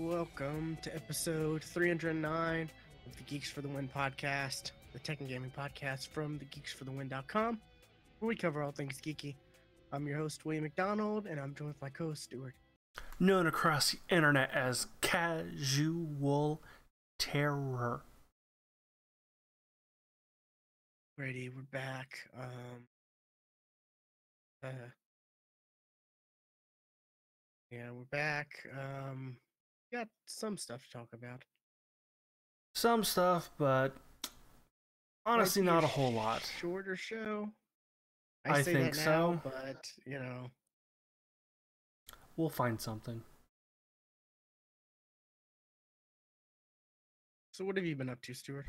Welcome to episode 309 of the Geeks for the Win podcast, the tech and gaming podcast from thegeeksforthewin.com, where we cover all things geeky. I'm your host, William McDonald, and I'm joined with my co-host, Stuart. Known across the internet as Casual Terror. Ready, we're back. We're back. Got some stuff to talk about. Some stuff, but honestly, not a whole lot. Shorter show. I say think that so, now, but we'll find something. So, what have you been up to, Stuart?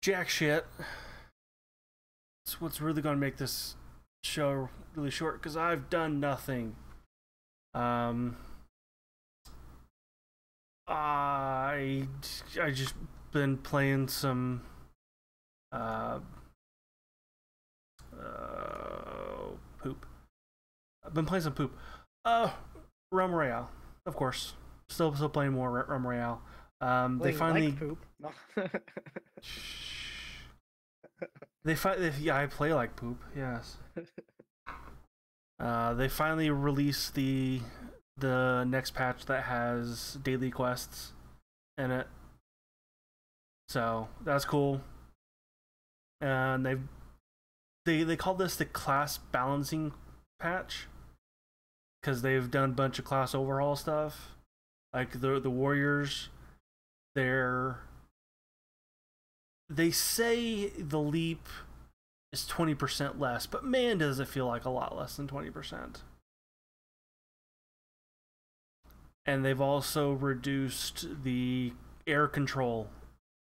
Jack shit. It's what's really gonna make this show really short because I've done nothing. I just been playing some poop. I've been playing some poop. Realm Royale, of course. Still playing more Realm Royale. They finally like poop. No. Yeah, I play like poop. Yes. They finally released the next patch that has daily quests in it, so that's cool. And they call this the class balancing patch because they've done a bunch of class overhaul stuff, like the warriors. They say the leap is 20% less, but man, does it feel like a lot less than 20%. And they've also reduced the air control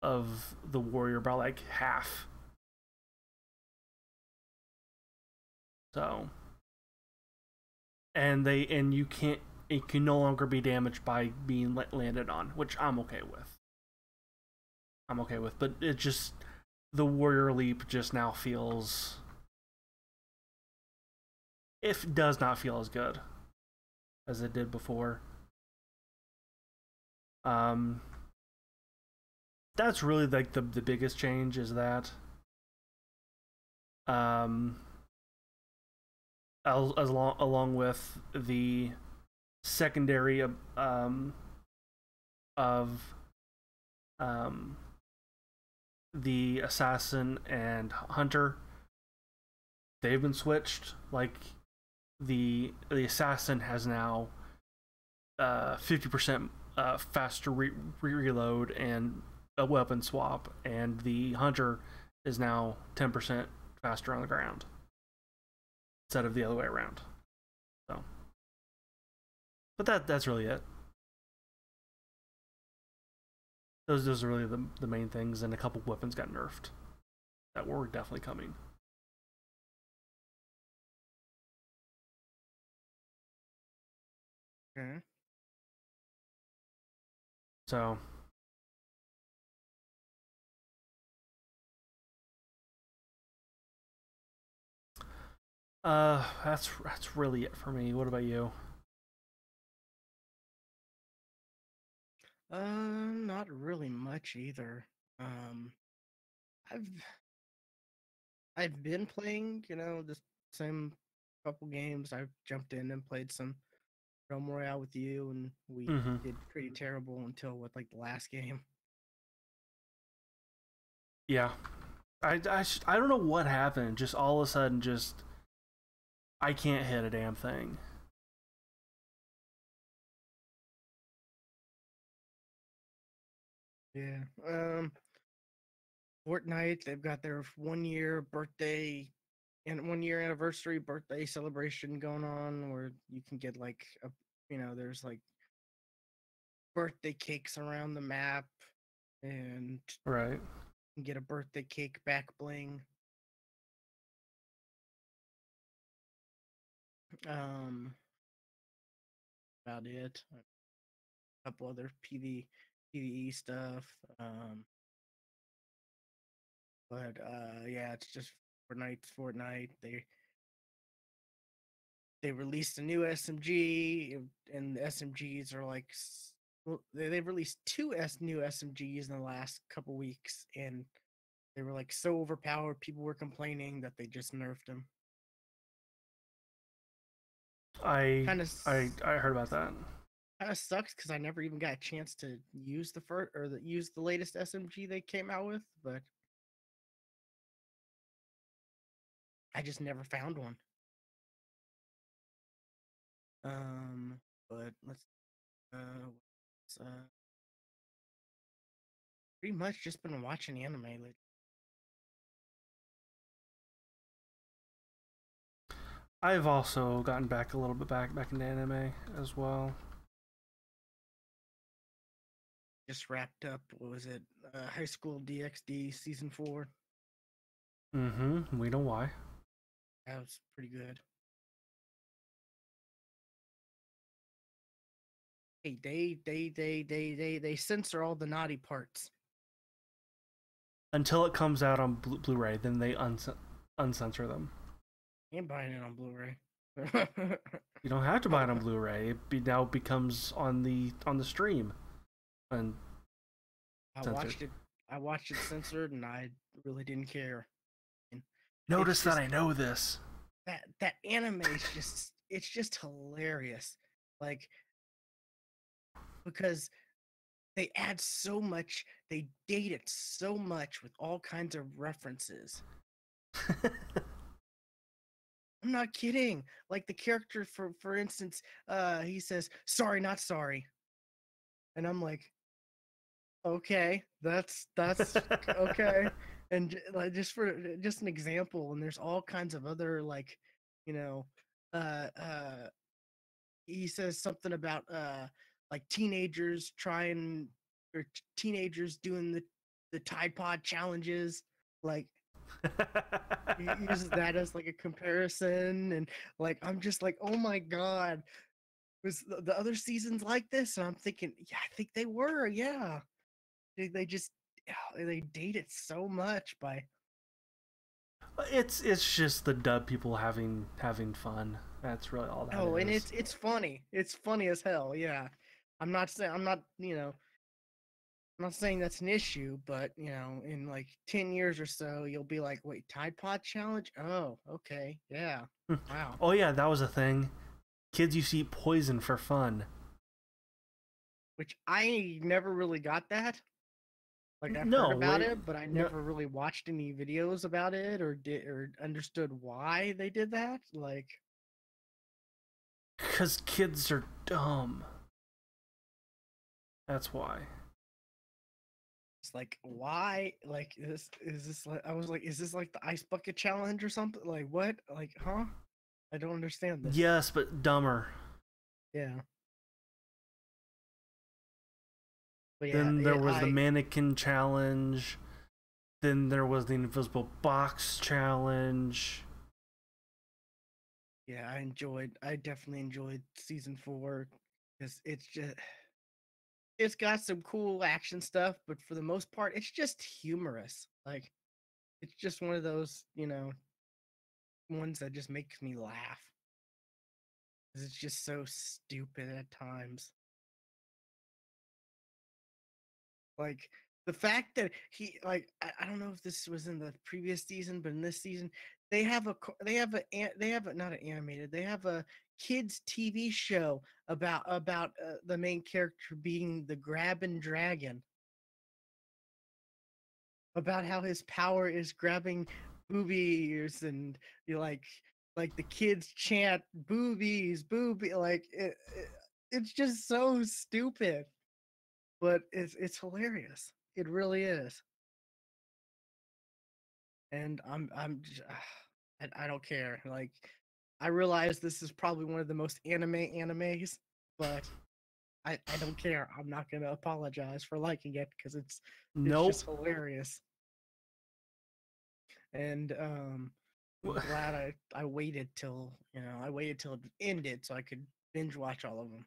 of the warrior by like half. So, and it can no longer be damaged by being landed on, which I'm okay with. But it just, the warrior leap just now feels, it does not feel as good as it did before. That's really like the biggest change is that along with the secondary of the assassin and hunter, they've been switched. Like the assassin has now 50% faster reload and a weapon swap, and the hunter is now 10% faster on the ground instead of the other way around. So, but that's really it. Those are really the main things, and a couple weapons got nerfed that were definitely coming. Okay. So, that's really it for me. What about you? Not really much either. I've been playing, the same couple games. I've jumped in and played some Realm Royale with you, and we did pretty terrible until the last game. Yeah, I don't know what happened. Just all of a sudden, just I can't hit a damn thing. Yeah. Fortnite, they've got their 1 year birthday and 1 year anniversary birthday celebration going on where you can get there's birthday cakes around the map and Right. get a birthday cake back bling. About it. A couple other PvE stuff. But yeah, it's just Fortnite. They released a new SMG, and the SMGs are Well, they've released two new SMGs in the last couple weeks, and they were like so overpowered. People were complaining that they just nerfed them. I Kind of heard about that. Kind of sucks because I never even got a chance to use use the latest SMG they came out with, but I just never found one. But uh, pretty much just been watching anime lately. I've also gotten back a little bit back into anime as well. Just wrapped up. What was it? High School DxD season 4. Mm-hmm. We know why. That was pretty good. Hey, they censor all the naughty parts Until it comes out on Blu-ray, then they uncensor them. and buying it on Blu-ray. You don't have to buy it on Blu-ray. Now becomes on the stream, and I watched it censored, and I really didn't care. And notice that I know this. That anime is it's just hilarious, like because they add so much, they date it so much with all kinds of references. I'm not kidding. Like the character, for instance, he says, "Sorry, not sorry," and I'm like, "Okay, that's okay." And like just an example, and there's all kinds of other like, you know, uh, uh, he says something about like teenagers trying or teenagers doing the Tide Pod challenges, like he uses that as like a comparison, and like I'm just like, oh my god, was the other seasons like this? And I'm thinking, yeah, I think they were, yeah. They just they date it so much by. It's just the dub people having fun. That's really all that Oh, is. and it's funny. It's funny as hell. Yeah, I'm not I'm not saying that's an issue, but in like 10 years or so, you'll be like, wait, Tide Pod challenge? Oh, okay, yeah, wow. Oh yeah, that was a thing. Kids used to eat poison for fun. Which I never really got that. Like I've heard No, about wait, it, but I no, never really watched any videos about it or understood why they did that. Like, because kids are dumb. That's why. it's like why? Like is this like I was like, is this like the ice bucket challenge or something? Like what? Like, huh? I don't understand this. Yes, but dumber. Yeah. But yeah, Then there was the mannequin challenge. Then there was the invisible box challenge. yeah, I definitely enjoyed season 4 because it's got some cool action stuff, but for the most part, it's just humorous. Like it's just one of those, ones that just makes me laugh. 'Cause it's just so stupid at times. Like the fact that he like I don't know if this was in the previous season, but in this season they have a not an animated, they have a kids TV show about the main character being the grabbing dragon, about how his power is grabbing boobies, and you like the kids chant boobies booby, like it's just so stupid, but it's hilarious. It really is. And I don't care. Like I realize this is probably one of the most animes, but I don't care. I'm not gonna apologize for liking it because it's Nope. just hilarious. And I'm glad I waited till it ended so I could binge watch all of them.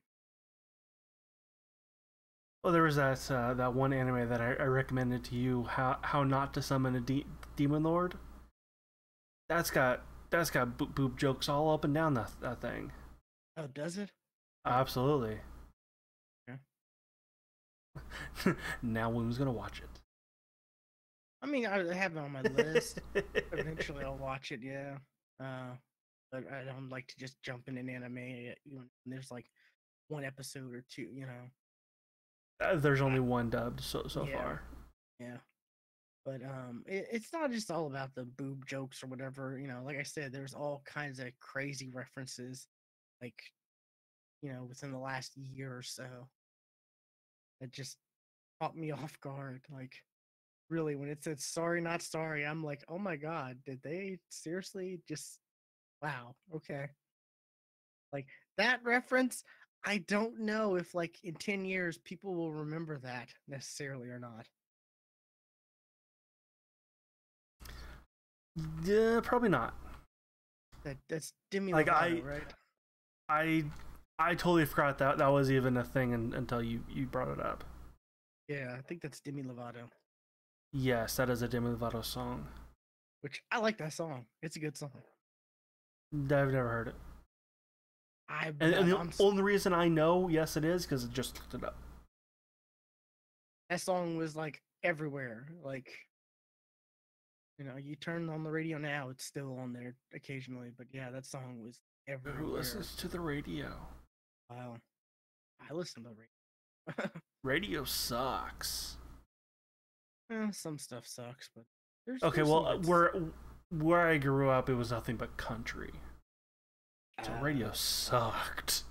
Well, there was that one anime that I recommended to you, how not to summon a demon lord. That's got boob jokes all up and down that thing. Oh, does it? Absolutely. Yeah. Now William's gonna watch it. I mean, I have it on my list. Eventually, I'll watch it. Yeah. But I don't like to just jump in an anime. There's like one episode or two. There's I, only one dubbed so yeah, far. yeah. But it's not just all about the boob jokes or whatever. Like I said, there's all kinds of crazy references, like within the last year or so, that just caught me off guard. Like, really, when it said "sorry, not sorry," I'm like, oh my god, did they seriously just? Wow, okay. Like that reference, I don't know if like in 10 years people will remember that necessarily or not. Yeah, probably not. That's Demi Like Lovato, right? I, I totally forgot that was even a thing until you brought it up. Yeah, I think that's Demi Lovato, Yes, that is a Demi Lovato song. which I like that song. It's a good song. I've never heard it. I And the I'm only reason I know, yes, it is because I just looked it up. That song was like everywhere. Like, you turn on the radio now, it's still on there occasionally, but yeah, that song was Who everywhere. listens to the radio? Wow. I listen to the radio. Radio sucks. Some stuff sucks, but Okay, there's some well, good where I grew up, it was nothing but country. So radio uh, sucked.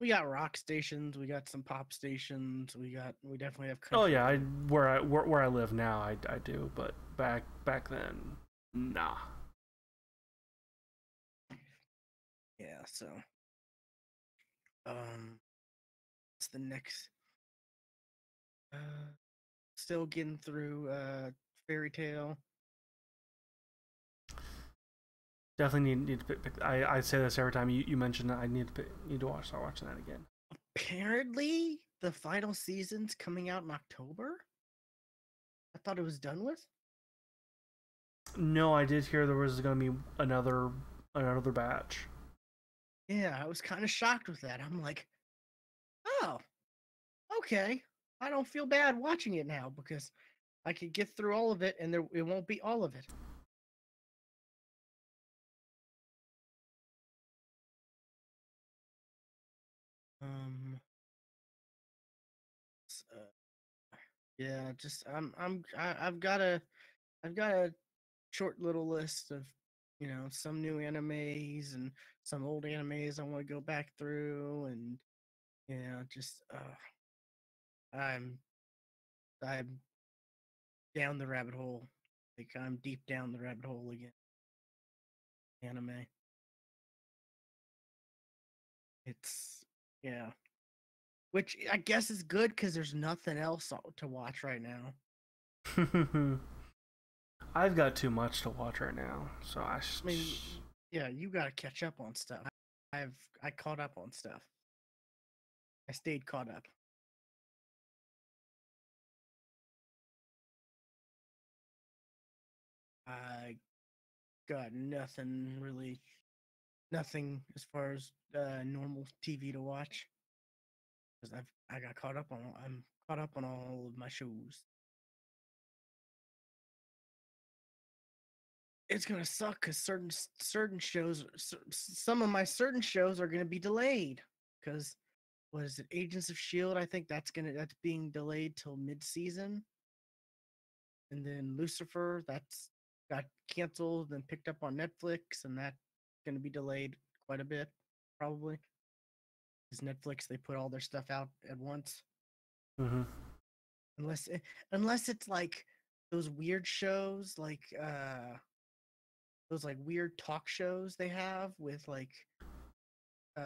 we got rock stations, we got some pop stations, we definitely have Oh country. yeah, where I live now, I do, but back then, nah. Yeah, so it's the next still getting through Fairy Tale. Definitely need to pick. I say this every time you mention it. I need to start watching that again. Apparently the final season's coming out in October. I thought it was done with. No, I did hear there was going to be another batch. Yeah, I was kind of shocked with that. I'm like, oh, okay. I don't feel bad watching it now because I could get through all of it and it won't be all of it. Um, yeah, just I've got a short little list of some new animes and some old animes I want to go back through, and just I'm I'm down the rabbit hole. Like I'm deep down the rabbit hole again. Anime. It's yeah, which I guess is good because there's nothing else to watch right now. I've got too much to watch right now, so I mean, yeah, you got to catch up on stuff. I caught up on stuff. I stayed caught up. I got nothing as far as normal TV to watch because I'm caught up on all of my shows. It's gonna suck because certain shows, some of my certain shows are gonna be delayed because what is it, Agents of Shield? I think that's being delayed till mid season, and then Lucifer that's got canceled and picked up on Netflix, and that's gonna be delayed quite a bit probably because Netflix they put all their stuff out at once. Mm-hmm. Unless unless it's like those weird shows like those like weird talk shows they have with like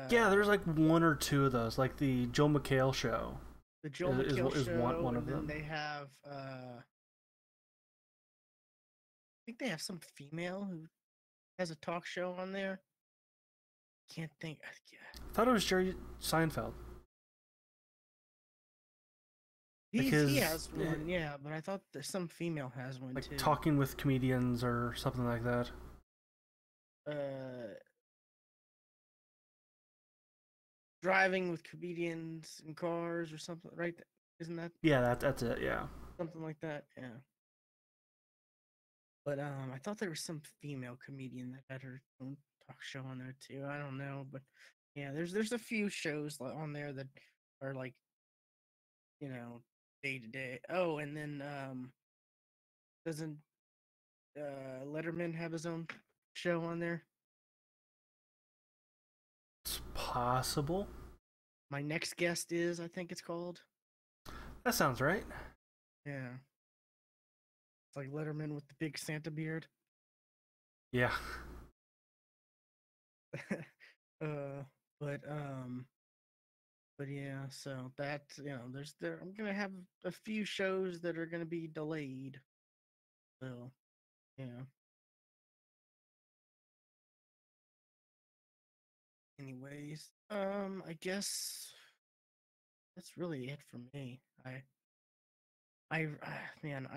Yeah, there's like one or two of those, like the Joe McHale show. the Joel McHale Is show, one and of then them. they have I think they have some female who has a talk show on there. Can't think. I thought it was Jerry Seinfeld. He has one, yeah, but I thought that some female has one like too. talking with comedians or something like that. Uh, driving with comedians in cars or something, right? Isn't that Yeah, that's it. Yeah. something like that? Yeah. But I thought there was some female comedian that had her own talk show on there too. I don't know, but yeah, there's a few shows on there that are like, you know, day to day. Oh, and then doesn't Letterman have his own show on there? It's possible. My next guest is, I think it's called. That sounds right. Yeah, it's like Letterman with the big Santa beard. Yeah. uh, but um, but yeah, so that I'm gonna have a few shows that are gonna be delayed. So yeah. Anyways, I guess that's really it for me. Man,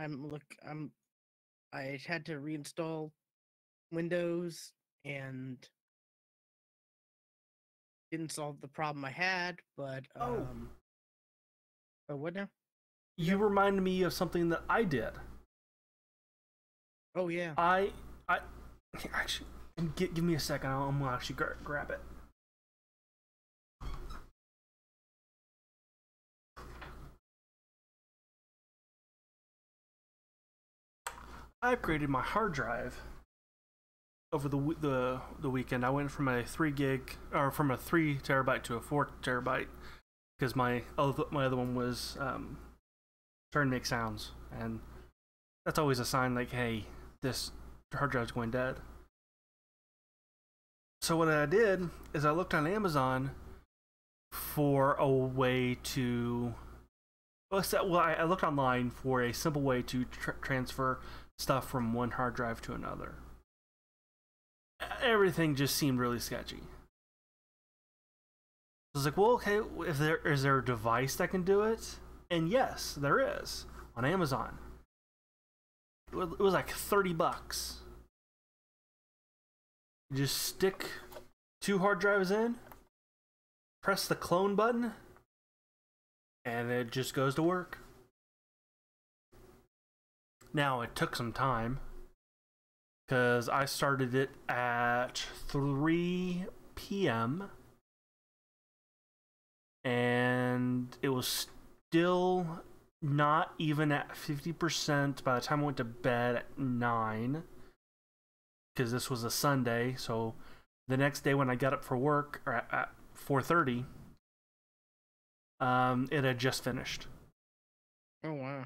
I had to reinstall Windows and didn't solve the problem I had, but Oh, oh, what now? you reminded me of something that I did. Oh yeah. I actually give me a second. I'm gonna actually grab it. I upgraded my hard drive over the weekend. I went from a 3 gig or from a 3 terabyte to a 4 terabyte because my other one was starting to make sounds, and that's always a sign like, hey, this hard drive's going dead. So what I did is I looked on Amazon for a way to. Well, I looked online for a simple way to transfer stuff from one hard drive to another. Everything just seemed really sketchy. I was like, well, okay, is there a device that can do it? And yes, there is on Amazon. It was like $30. You just stick 2 hard drives in, press the clone button, and it just goes to work. Now, it took some time because I started it at 3 p.m. and it was still not even at 50% by the time I went to bed at 9, because this was a Sunday. So the next day when I got up for work, or at 4:30, it had just finished. Oh wow.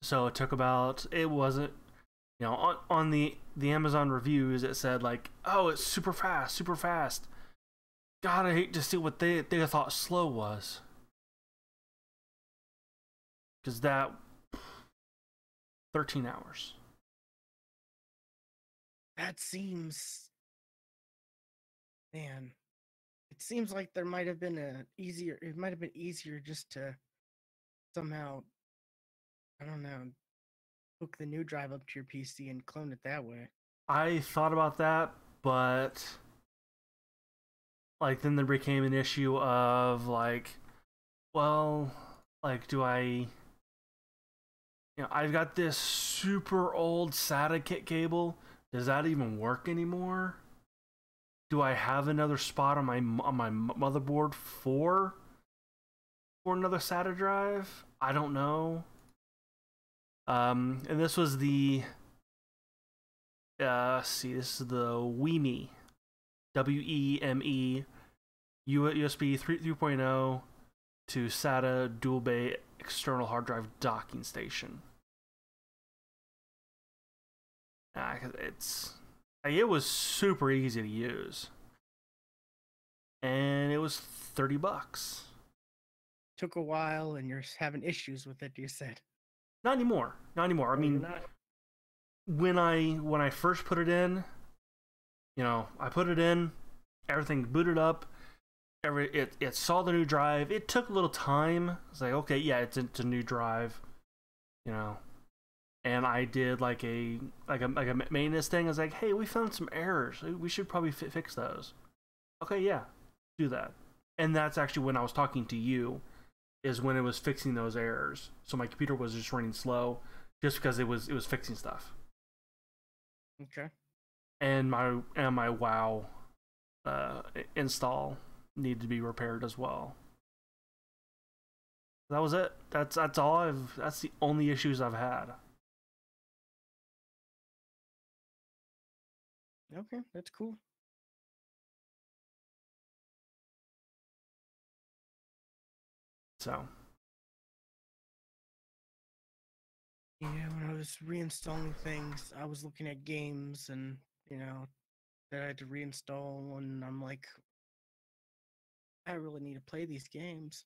So it took about, it wasn't, on the Amazon reviews it said like, oh, it's super fast, super fast. God, I hate to see what they thought slow was. Because that 13 hours. That seems, man. It seems like there might have been it might have been easier just to somehow, I don't know, hook the new drive up to your PC and clone it that way. I thought about that, but like then there became an issue of like, well, like do I, I've got this super old SATA kit cable. Does that even work anymore? Do I have another spot on my motherboard for another SATA drive? I don't know. And this was the this is the WEME, WEME USB 3.0 to SATA dual bay external hard drive docking station. It was super easy to use, and it was $30. Took a while, and you're having issues with it. You said. Not anymore. Not anymore. I mean, when I first put it in, I put it in, everything booted up. It saw the new drive. It took a little time. It's like, okay, yeah, it's a new drive, And I did like a maintenance thing. I was like, hey, we found some errors. We should probably fix those. Okay, yeah, do that. And that's actually when I was talking to you, is when it was fixing those errors. So my computer was just running slow, just because it was fixing stuff. Okay. And my WoW install needed to be repaired as well. That was it. That's all I've. That's the only issues I've had. Okay, that's cool. So. Yeah, when I was reinstalling things, I was looking at games and, that I had to reinstall, and I'm like, I really need to play these games.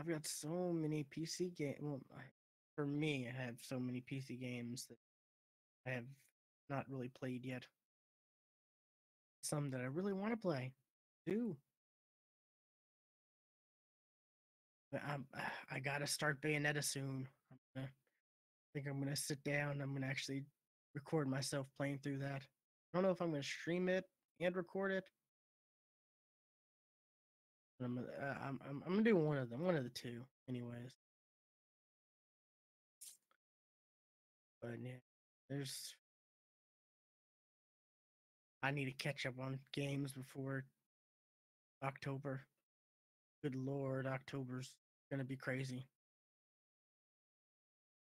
I've got so many PC games. Well, for me, I have so many PC games that I have not really played yet. Some that I really want to play, too. But I gotta start Bayonetta soon. I think I'm gonna sit down. I'm gonna actually record myself playing through that. I don't know if I'm gonna stream it and record it. But I'm gonna do one of them, one of the two, anyways. But yeah, there's. I need to catch up on games before October. Good lord, October's gonna be crazy.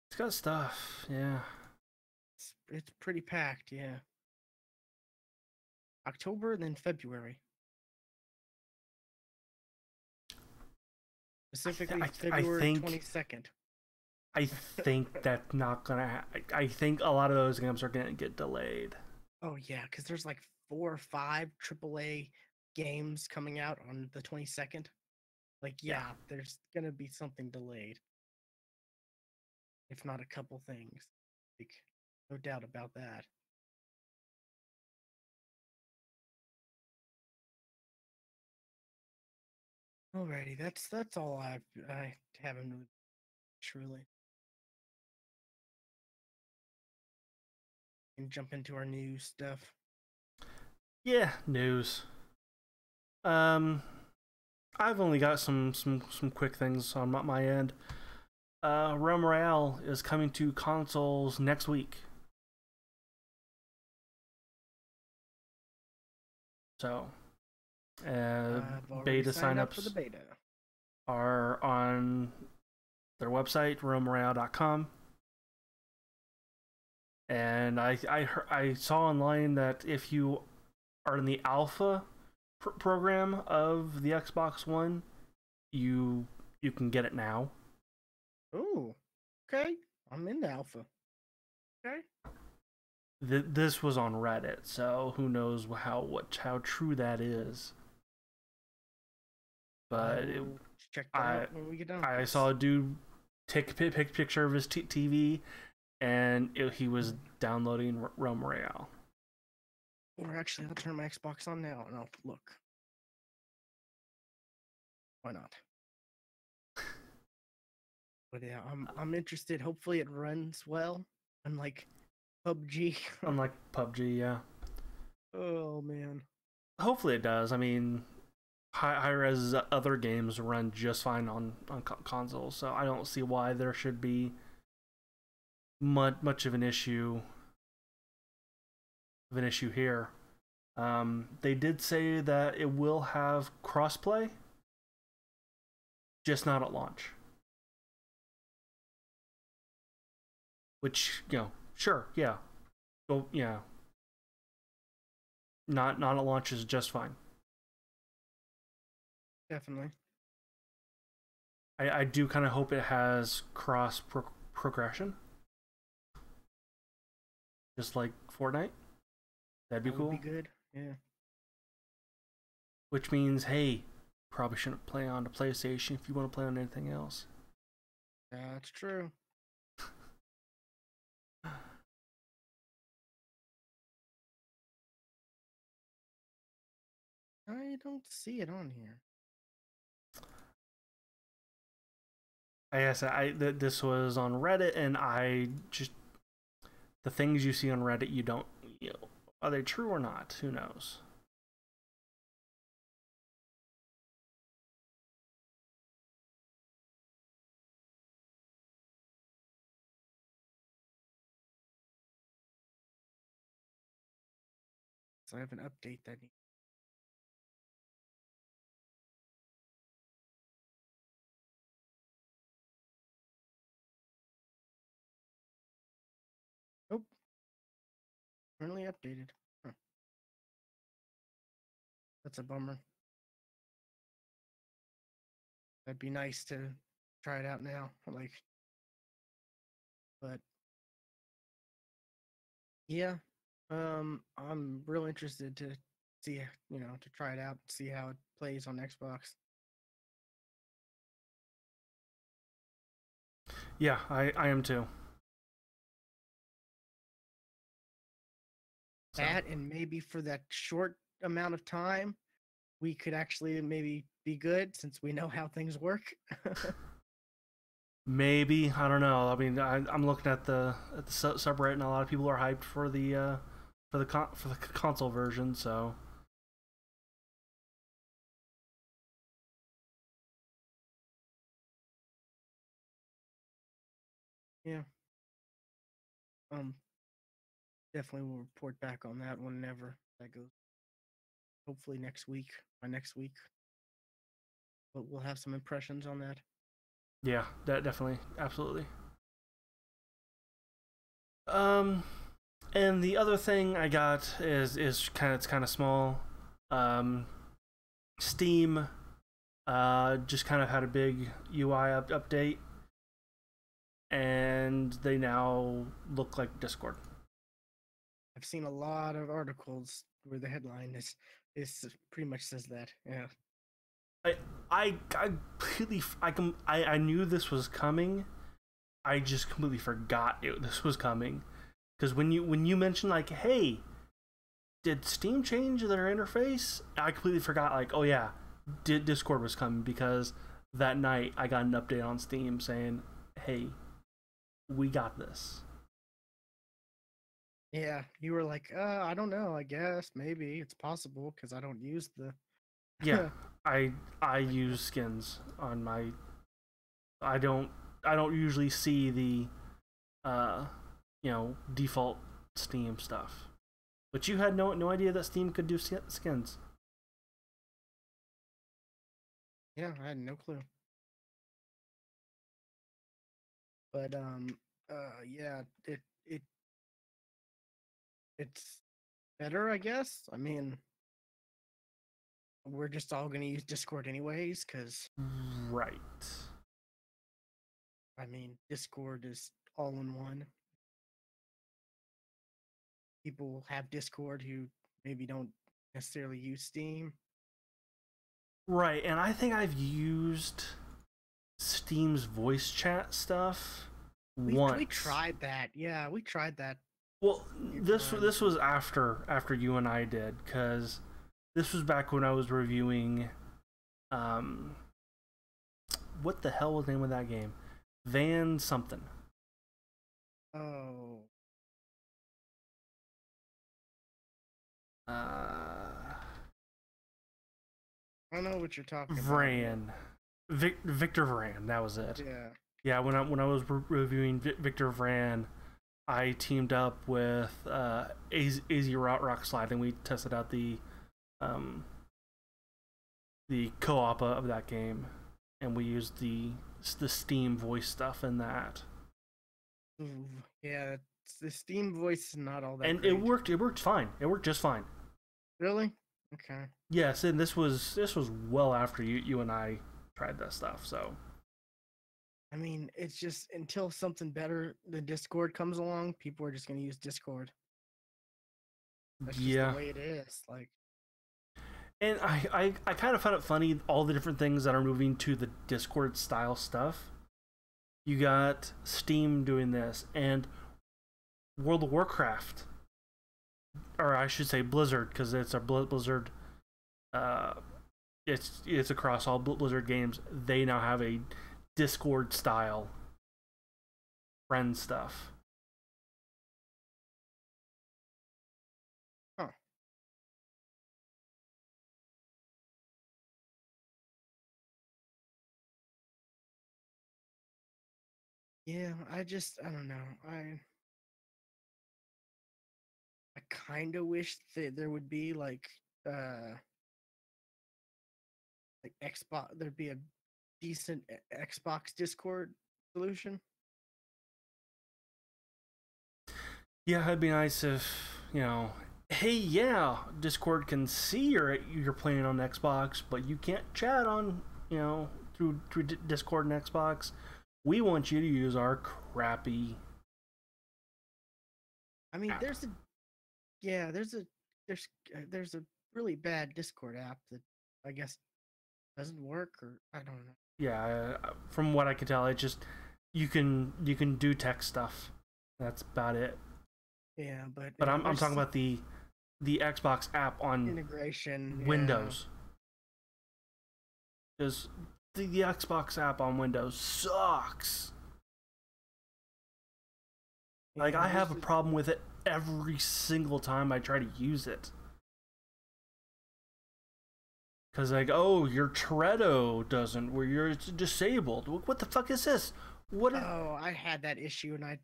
It's got stuff, yeah. It's pretty packed, yeah. October, then February. Specifically, February 22nd. I think that's not gonna. I think a lot of those games are gonna get delayed. Oh yeah, because there's like 4 or 5 AAA games coming out on the 22nd. Like, yeah, there's gonna be something delayed, if not a couple things. Like, no doubt about that. Alrighty, that's all I haven't really truly. And jump into our news stuff. Yeah, news. I've only got some quick things on my end. Realm Royale is coming to consoles next week. So, beta signups for the beta are on their website, realmroyale.com. And I saw online that if you are in the alpha program of the Xbox One, you can get it now. Oh, okay. I'm in the alpha. Okay. This was on Reddit, so who knows how true that is. But check that out when we get done. I saw a dude take a picture of his TV, and he was downloading Realm Royale. Or actually, I'll turn my Xbox on now and I'll look. Why not? But yeah, I'm interested. Hopefully, it runs well. Unlike PUBG. Unlike PUBG, yeah. Oh man. Hopefully it does. I mean, high-res other games run just fine on consoles, so I don't see why there should be much of an issue here. They did say that it will have crossplay, just not at launch. Which, sure, yeah. Well, yeah. Not at launch is just fine. Definitely. I do kind of hope it has cross progression. Just like Fortnite. That'd be cool. Would be good, yeah. Which means, hey, probably shouldn't play on the PlayStation if you want to play on anything else. That's true. I don't see it on here. I guess this was on Reddit, and I just the things you see on Reddit, you don't, are they true or not? Who knows? So I have an update that. Nope. Currently updated. Huh. That's a bummer. That'd be nice to try it out now. Like, but yeah, I'm real interested to see, to try it out, see how it plays on Xbox. Yeah, I am too. So. That and maybe for that short amount of time, we could actually maybe be good since we know how things work. Maybe, I don't know. I mean, I'm looking at the subreddit, and a lot of people are hyped for the console version. So Yeah. Definitely will report back on that whenever that goes. Hopefully next week, by next week. But we'll have some impressions on that. yeah, that definitely, absolutely. Um, and the other thing I got is kind of small. Um, Steam just kind of had a big UI update, and they now look like Discord. I've seen a lot of articles where the headline is pretty much says that. Yeah. I completely I knew this was coming. I just completely forgot this was coming, because when you mentioned like, hey, did Steam change their interface? I completely forgot. Like, oh yeah, Discord was coming, because that night I got an update on Steam saying, hey, we got this. Yeah, you were like, I don't know. I guess maybe it's possible because I don't use the. Yeah, I use skins on my. I don't I don't usually see the uh default Steam stuff. But you had no idea that Steam could do skins. Yeah, I had no clue. But yeah, it's better, I guess. I mean, we're just all gonna use Discord anyways, because Right. I mean, Discord is all in one. People have Discord who maybe don't necessarily use Steam. Right, and I think I've used Steam's voice chat stuff once. We tried that. Yeah, we tried that. Well, this was after you and I did, because this was back when I was reviewing um what the hell was the name of that game? Van something. Oh, Uh I don't know what you're talking Vran. Victor Vran, that was it. about. Yeah. Yeah, when I was reviewing Victor Vran, I teamed up with AZ Rock Slide, and we tested out the co-op of that game, and we used the Steam voice stuff in that. Ooh, yeah, the Steam voice is not all that And great. it worked fine. It worked just fine. Really? Okay. Yes, and this was well after you and I tried that stuff. So I mean, it's just until something better than Discord comes along, people are just gonna use Discord. That's just the yeah, way it is. Like, and I kind of found it funny, all the different things that are moving to the Discord style stuff. You got Steam doing this, and World of Warcraft, or I should say Blizzard, because it's a Blizzard. Uh, it's across all Blizzard games. They now have a Discord style friend stuff. huh? Yeah, I don't know. I kind of wish that there would be like Xbox. There'd be a decent Xbox Discord solution. Yeah, it'd be nice if, hey, yeah, Discord can see you're playing on Xbox, but you can't chat on, through Discord and Xbox. We want you to use our crappy. I mean, app. there's a really bad Discord app that I guess doesn't work, or I don't know. Yeah, from what I can tell, it just you can do text stuff. That's about it. Yeah, but I'm talking about the Xbox app on integration Windows. Because the Xbox app on Windows sucks. Yeah, Like, I have a problem with it every single time I try to use it. Because, like, oh, your Toretto doesn't, where you're disabled. What the fuck is this? Oh, I had that issue, and I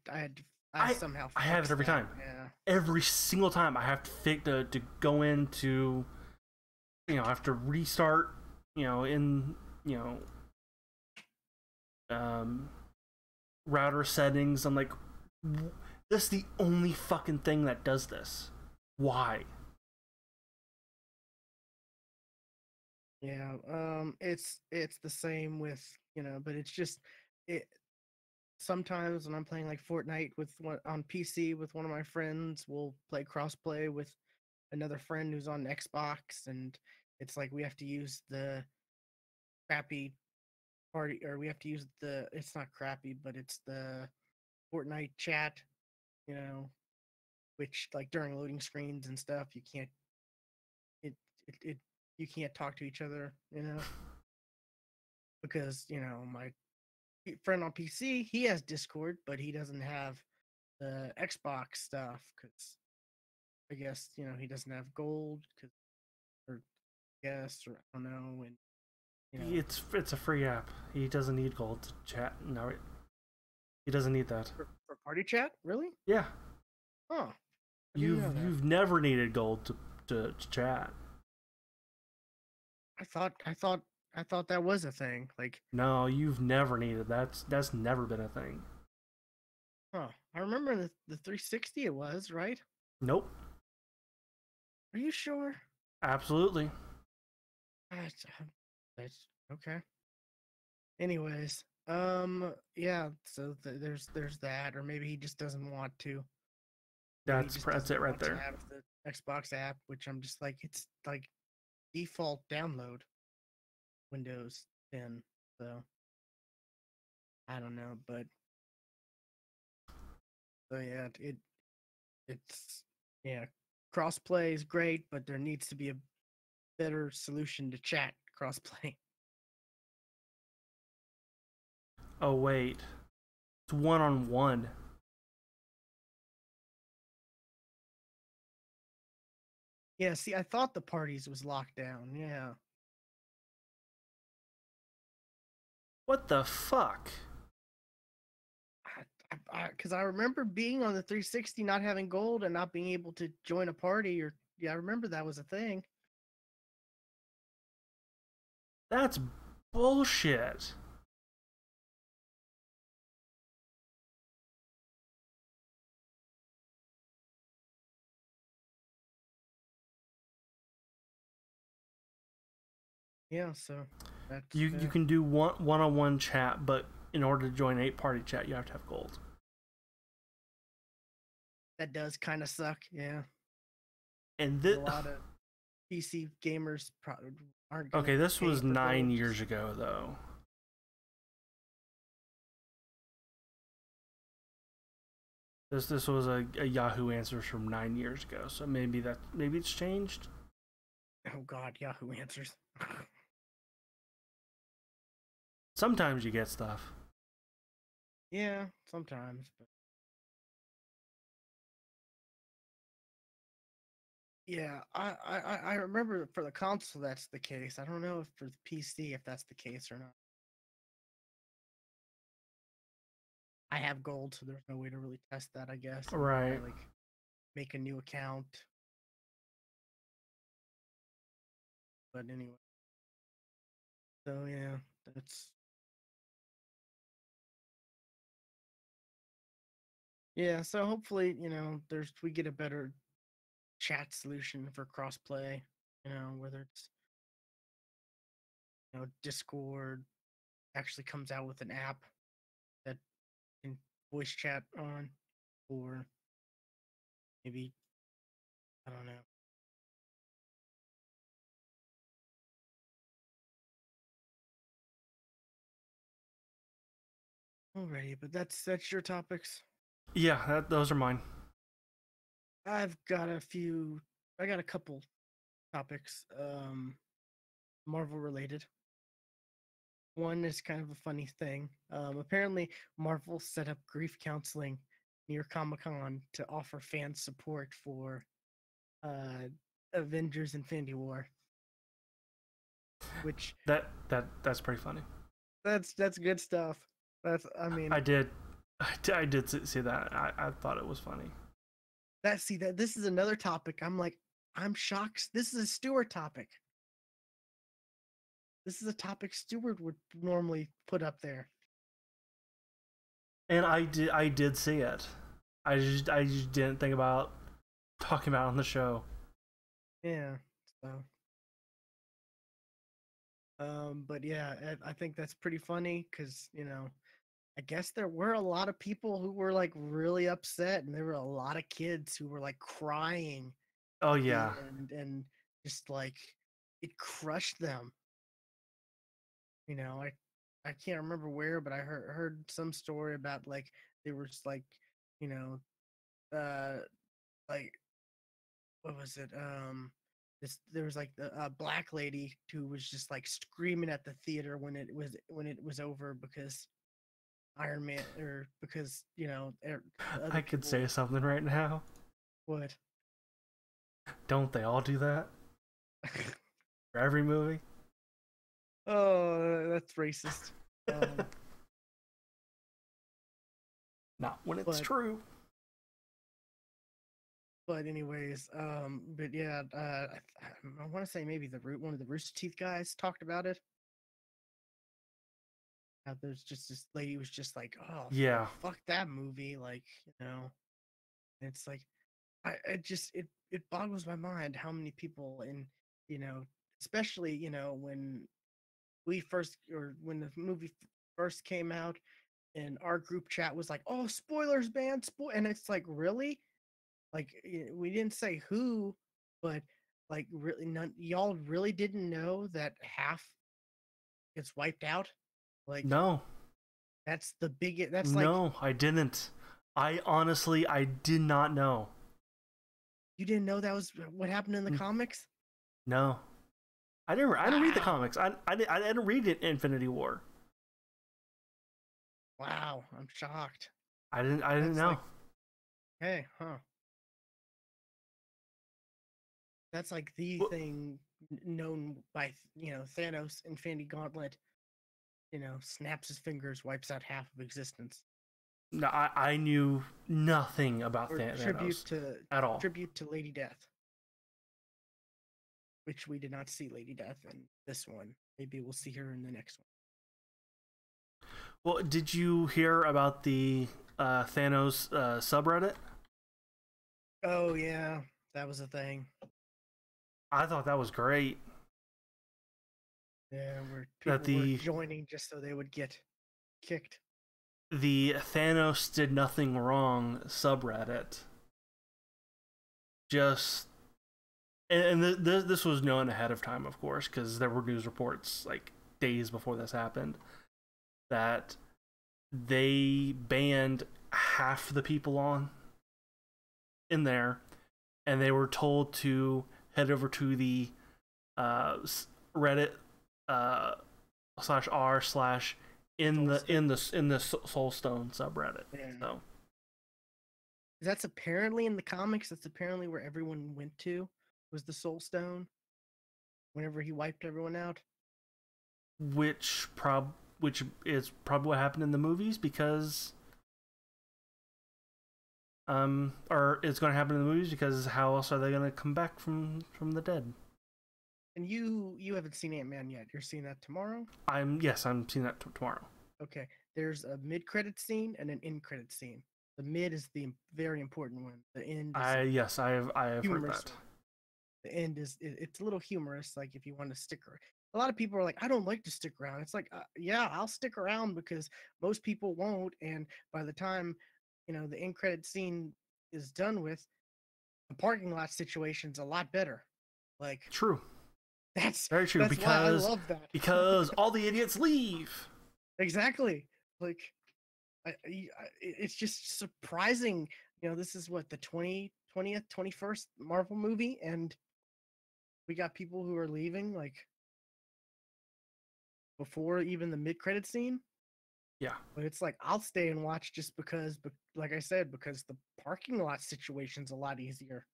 somehow I have it every time. Yeah. Every single time I have to go into, I have to restart, router settings. I'm like, this is the only fucking thing that does this. Why? Yeah, it's the same with, but it's just it sometimes when I'm playing like Fortnite on PC with one of my friends, we'll play crossplay with another friend who's on Xbox, and it's like we have to use the crappy party, or we have to use it's not crappy, but it's the Fortnite chat, you know, which like during loading screens and stuff, you can't it it, it you can't talk to each other, because my friend on PC, he has Discord, but he doesn't have the Xbox stuff because I guess he doesn't have gold, or or I don't know, and It's a free app. He doesn't need gold to chat. No, he doesn't need that. For party chat, really? Yeah. Oh, You've never needed gold to chat. I thought that was a thing. Like, No, you've never needed that's never been a thing. I remember the 360 it was, right? Nope. Are you sure? Absolutely. That's okay. Anyways, yeah. So there's that, or maybe he just doesn't want to. That's it right there. Have the Xbox app, which I'm just like, it's like default download Windows 10. So I don't know, but so yeah, it's yeah, crossplay is great, but there needs to be a better solution to chat crossplay. Oh wait, it's 1-on-1. Yeah, see, I thought the parties was locked down. Yeah. What the fuck? Because I remember being on the 360, not having gold and not being able to join a party, or yeah, I remember that was a thing. That's bullshit. Yeah, so that's You can do one-on-one chat, but in order to join 8-party chat, you have to have gold. that does kind of suck. Yeah. And a lot of PC gamers aren't gonna okay, this was 9 gold. years ago though. This was a Yahoo Answers from 9 years ago, so maybe it's changed. Oh God, Yahoo Answers. Sometimes you get stuff. Yeah, sometimes, but yeah, I remember for the console that's the case. I don't know if for the PC if that's the case or not. I have gold, so there's no way to really test that, I guess. Right. make a new account. But anyway, so yeah, that's yeah. So hopefully, we get a better chat solution for crossplay. Whether it's Discord actually comes out with an app that can voice chat on, or maybe I don't know. Alrighty, but that's your topics. Yeah, those are mine. I've got I got a couple topics, Marvel related. One is kind of a funny thing. Apparently, Marvel set up grief counseling near Comic Con to offer fan support for uh, Avengers Infinity War, which That's pretty funny. that's good stuff. I mean, I did see that. I thought it was funny. that this is another topic. I'm shocked. This is a Stewart topic. This is a topic Stewart would normally put up there. And I did see it. I just didn't think about talking about it on the show. Yeah. So but yeah, I think that's pretty funny because I guess there were a lot of people who were like really upset, and there were a lot of kids who were like crying Oh at the yeah. end, and just like it crushed them. I can't remember where, but I heard some story about like there was like you know uh like what was it there was like a black lady who was just like screaming at the theater when it was over because Iron Man, or because the other I could people say something right now. would. Don't they all do that for every movie? Oh, that's racist. Not when it's but true. but anyways, but yeah, I want to say maybe one of the Rooster Teeth guys talked about it. How there's just this lady was just like, oh, Yeah. fuck that movie, like and it's like it boggles my mind how many people you know especially when when the movie first came out, and our group chat was like, oh, spoilers, man, and it's like, really, like we didn't say who, but like really none y'all really didn't know that half gets wiped out, like No. that's like, No, I didn't. I did not know. you didn't know that was what happened in the comics. No. I didn't read the Wow. comics. I didn't read it Infinity War. Wow, I'm shocked. I didn't That's know. like, hey, huh, that's like the Well, thing known by Thanos. Infinity Gauntlet, snaps his fingers, wipes out half of existence. no, I knew nothing about Or Thanos at all. tribute to Lady Death, which we did not see Lady Death in this one. Maybe we'll see her in the next one. Well, did you hear about the Thanos subreddit? Oh yeah, that was a thing. I thought that was great. Yeah, where That people were joining just so they would get kicked. the Thanos did nothing wrong subreddit just and this was known ahead of time, of course, because there were news reports like days before this happened that they banned half the people on in there, and they were told to head over to the Reddit /r/ in the Soulstone subreddit. Yeah. So That's apparently in the comics. That's apparently where everyone went to, was the Soul Stone. Whenever he wiped everyone out. which is probably what happened in the movies, because or it's going to happen in the movies, because how else are they going to come back from the dead? And you haven't seen Ant-Man yet. You're seeing that tomorrow? I'm seeing that tomorrow. Okay. There's a mid-credit scene and an end-credit scene. The mid is the very important one. The end is I have heard humorous that. one. The end is it's a little humorous. Like if you want to stick around. A lot of people are like, I don't like to stick around. It's like, yeah, I'll stick around because most people won't. And by the time the end credit scene is done with, the parking lot situation's a lot better. Like True. that's Very true, that's why I love that. because all the idiots leave. Exactly. Like it's just surprising. This is what the 20th, 21st Marvel movie, and we got people who are leaving like before even the mid-credit scene. Yeah. But it's like I'll stay and watch just because, like I said, because the parking lot situation's a lot easier.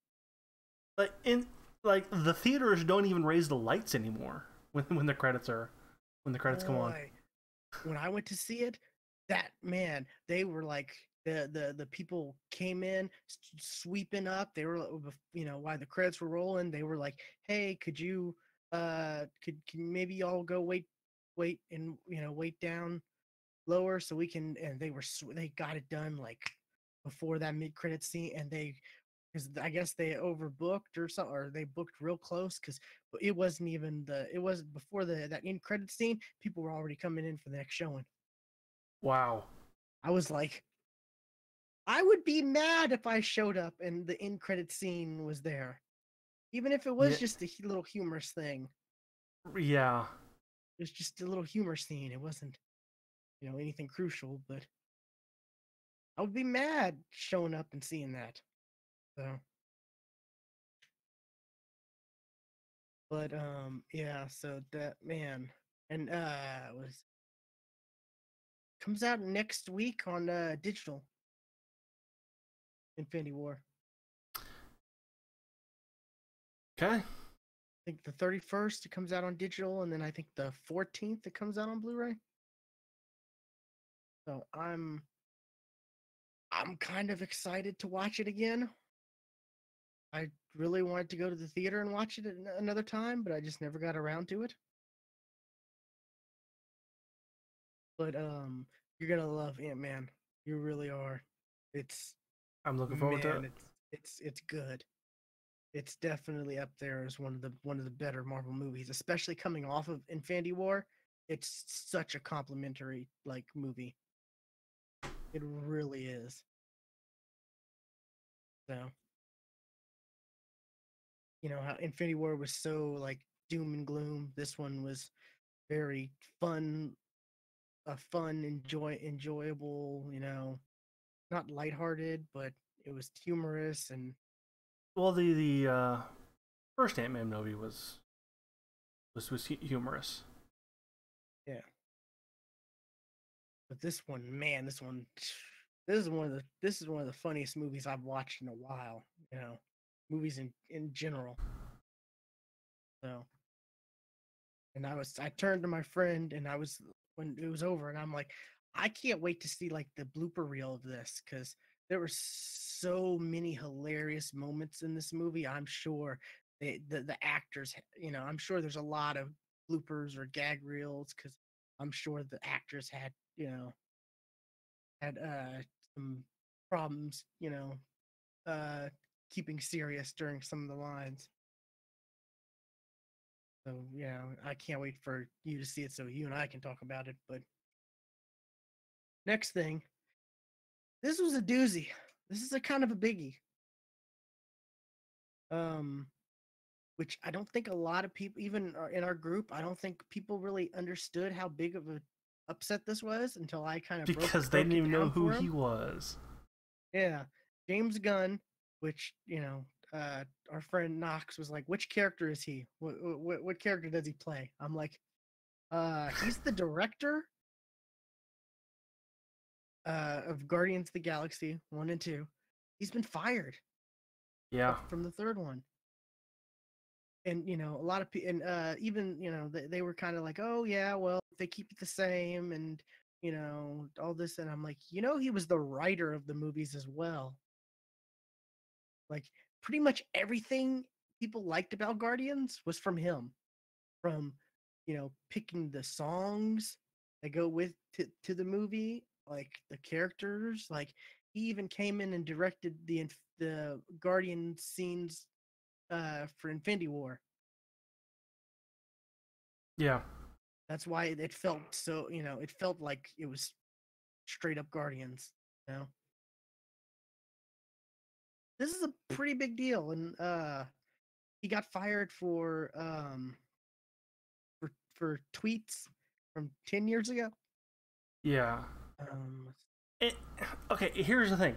Like the theaters don't even raise the lights anymore when the credits come on. Boy, when I went to see it, that man, they were like the people came in sweeping up. They were while the credits were rolling, they were like, "Hey, could you can maybe y'all go wait and wait down lower so we can." And they got it done like before that mid-credit scene, and because I guess they overbooked or something, or they booked real close because it wasn't even it was before that end credit scene. People were already coming in for the next showing. Wow. I was like, I would be mad if I showed up and the end credit scene was there, even if it was Yeah. just a little humorous thing. Yeah. It was just a little humor scene. It wasn't anything crucial, but I would be mad showing up and seeing that. So, but yeah. So that man, and was comes out next week on digital. Infinity War. Okay. I think the 31st it comes out on digital, and then I think the 14th it comes out on Blu-ray. So I'm kind of excited to watch it again. I really wanted to go to the theater and watch it another time, but I just never got around to it. But you're gonna love Ant-Man. You really are. It's I'm looking forward to it. man, it's good. It's definitely up there as one of the better Marvel movies, especially coming off of Infinity War. It's such a complimentary like movie. It really is. So, how Infinity War was so like doom and gloom. This one was very fun, a fun, enjoyable, not lighthearted, but it was humorous and Well, the first Ant-Man movie was humorous. yeah. But this one, man, this is one of the funniest movies I've watched in a while. Movies in general. So, and I turned to my friend, and I was when it was over, and I'm like, I can't wait to see like the blooper reel of this because there were so many hilarious moments in this movie. I'm sure the actors, I'm sure there's a lot of bloopers or gag reels because I'm sure the actors had some problems, uh, keeping serious during some of the lines. So yeah, I can't wait for you to see it so you and I can talk about it. But next thing, this was a doozy. This is a kind of a biggie. Um, which I don't think a lot of people, even in our group, I don't think people really understood how big of a upset this was until I kind of Because they broke didn't it even know down who for he him. was. Yeah, James Gunn, which our friend Knox was like, "Which character is he? What character does he play?" I'm like, he's the director of Guardians of the Galaxy 1 and 2. He's been fired Yeah. from the third one. And a lot of people, and even they were kind of like, oh yeah, well if they keep it the same, and all this, and I'm like, he was the writer of the movies as well. Like pretty much everything people liked about Guardians was from him. From picking the songs that go with to the movie, like the characters. Like he even came in and directed the Guardian scenes for Infinity War. Yeah. That's why it felt so, it felt like it was straight up Guardians, you know. This is a pretty big deal, and he got fired for tweets from 10 years ago. Yeah. Um, It, okay, here's the thing.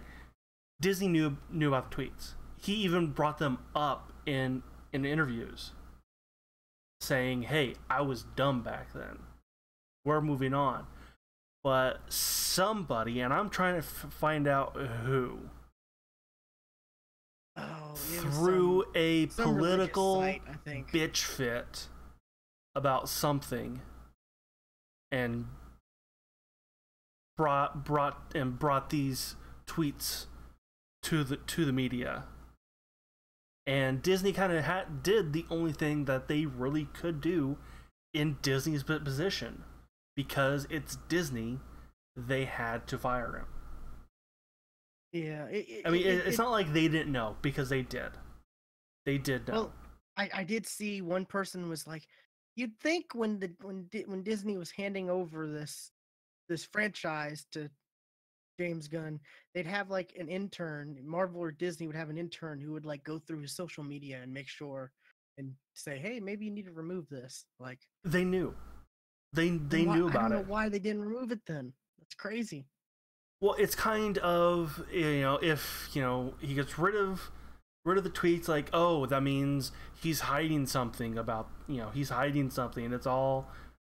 Disney knew about the tweets. He even brought them up in interviews, saying, "Hey, I was dumb back then. We're moving on." But somebody, and I'm trying to find out who, threw a political site, I think, bitch fit about something, and brought these tweets to the media. And Disney kind of did the only thing that they really could do in Disney's position, because it's Disney. They had to fire him. Yeah, it's not like they didn't know, because they did. They did know. Well, I did see one person was like, you'd think when Disney was handing over this franchise to James Gunn, they'd have like an intern. Marvel or Disney would have an intern who would like go through his social media and make sure and say, hey, maybe you need to remove this. Like they knew. They knew about it. I don't know why they didn't remove it then. That's crazy. Well, it's kind of, if he gets rid of the tweets, like, oh, that means he's hiding something about, he's hiding something, and it's all,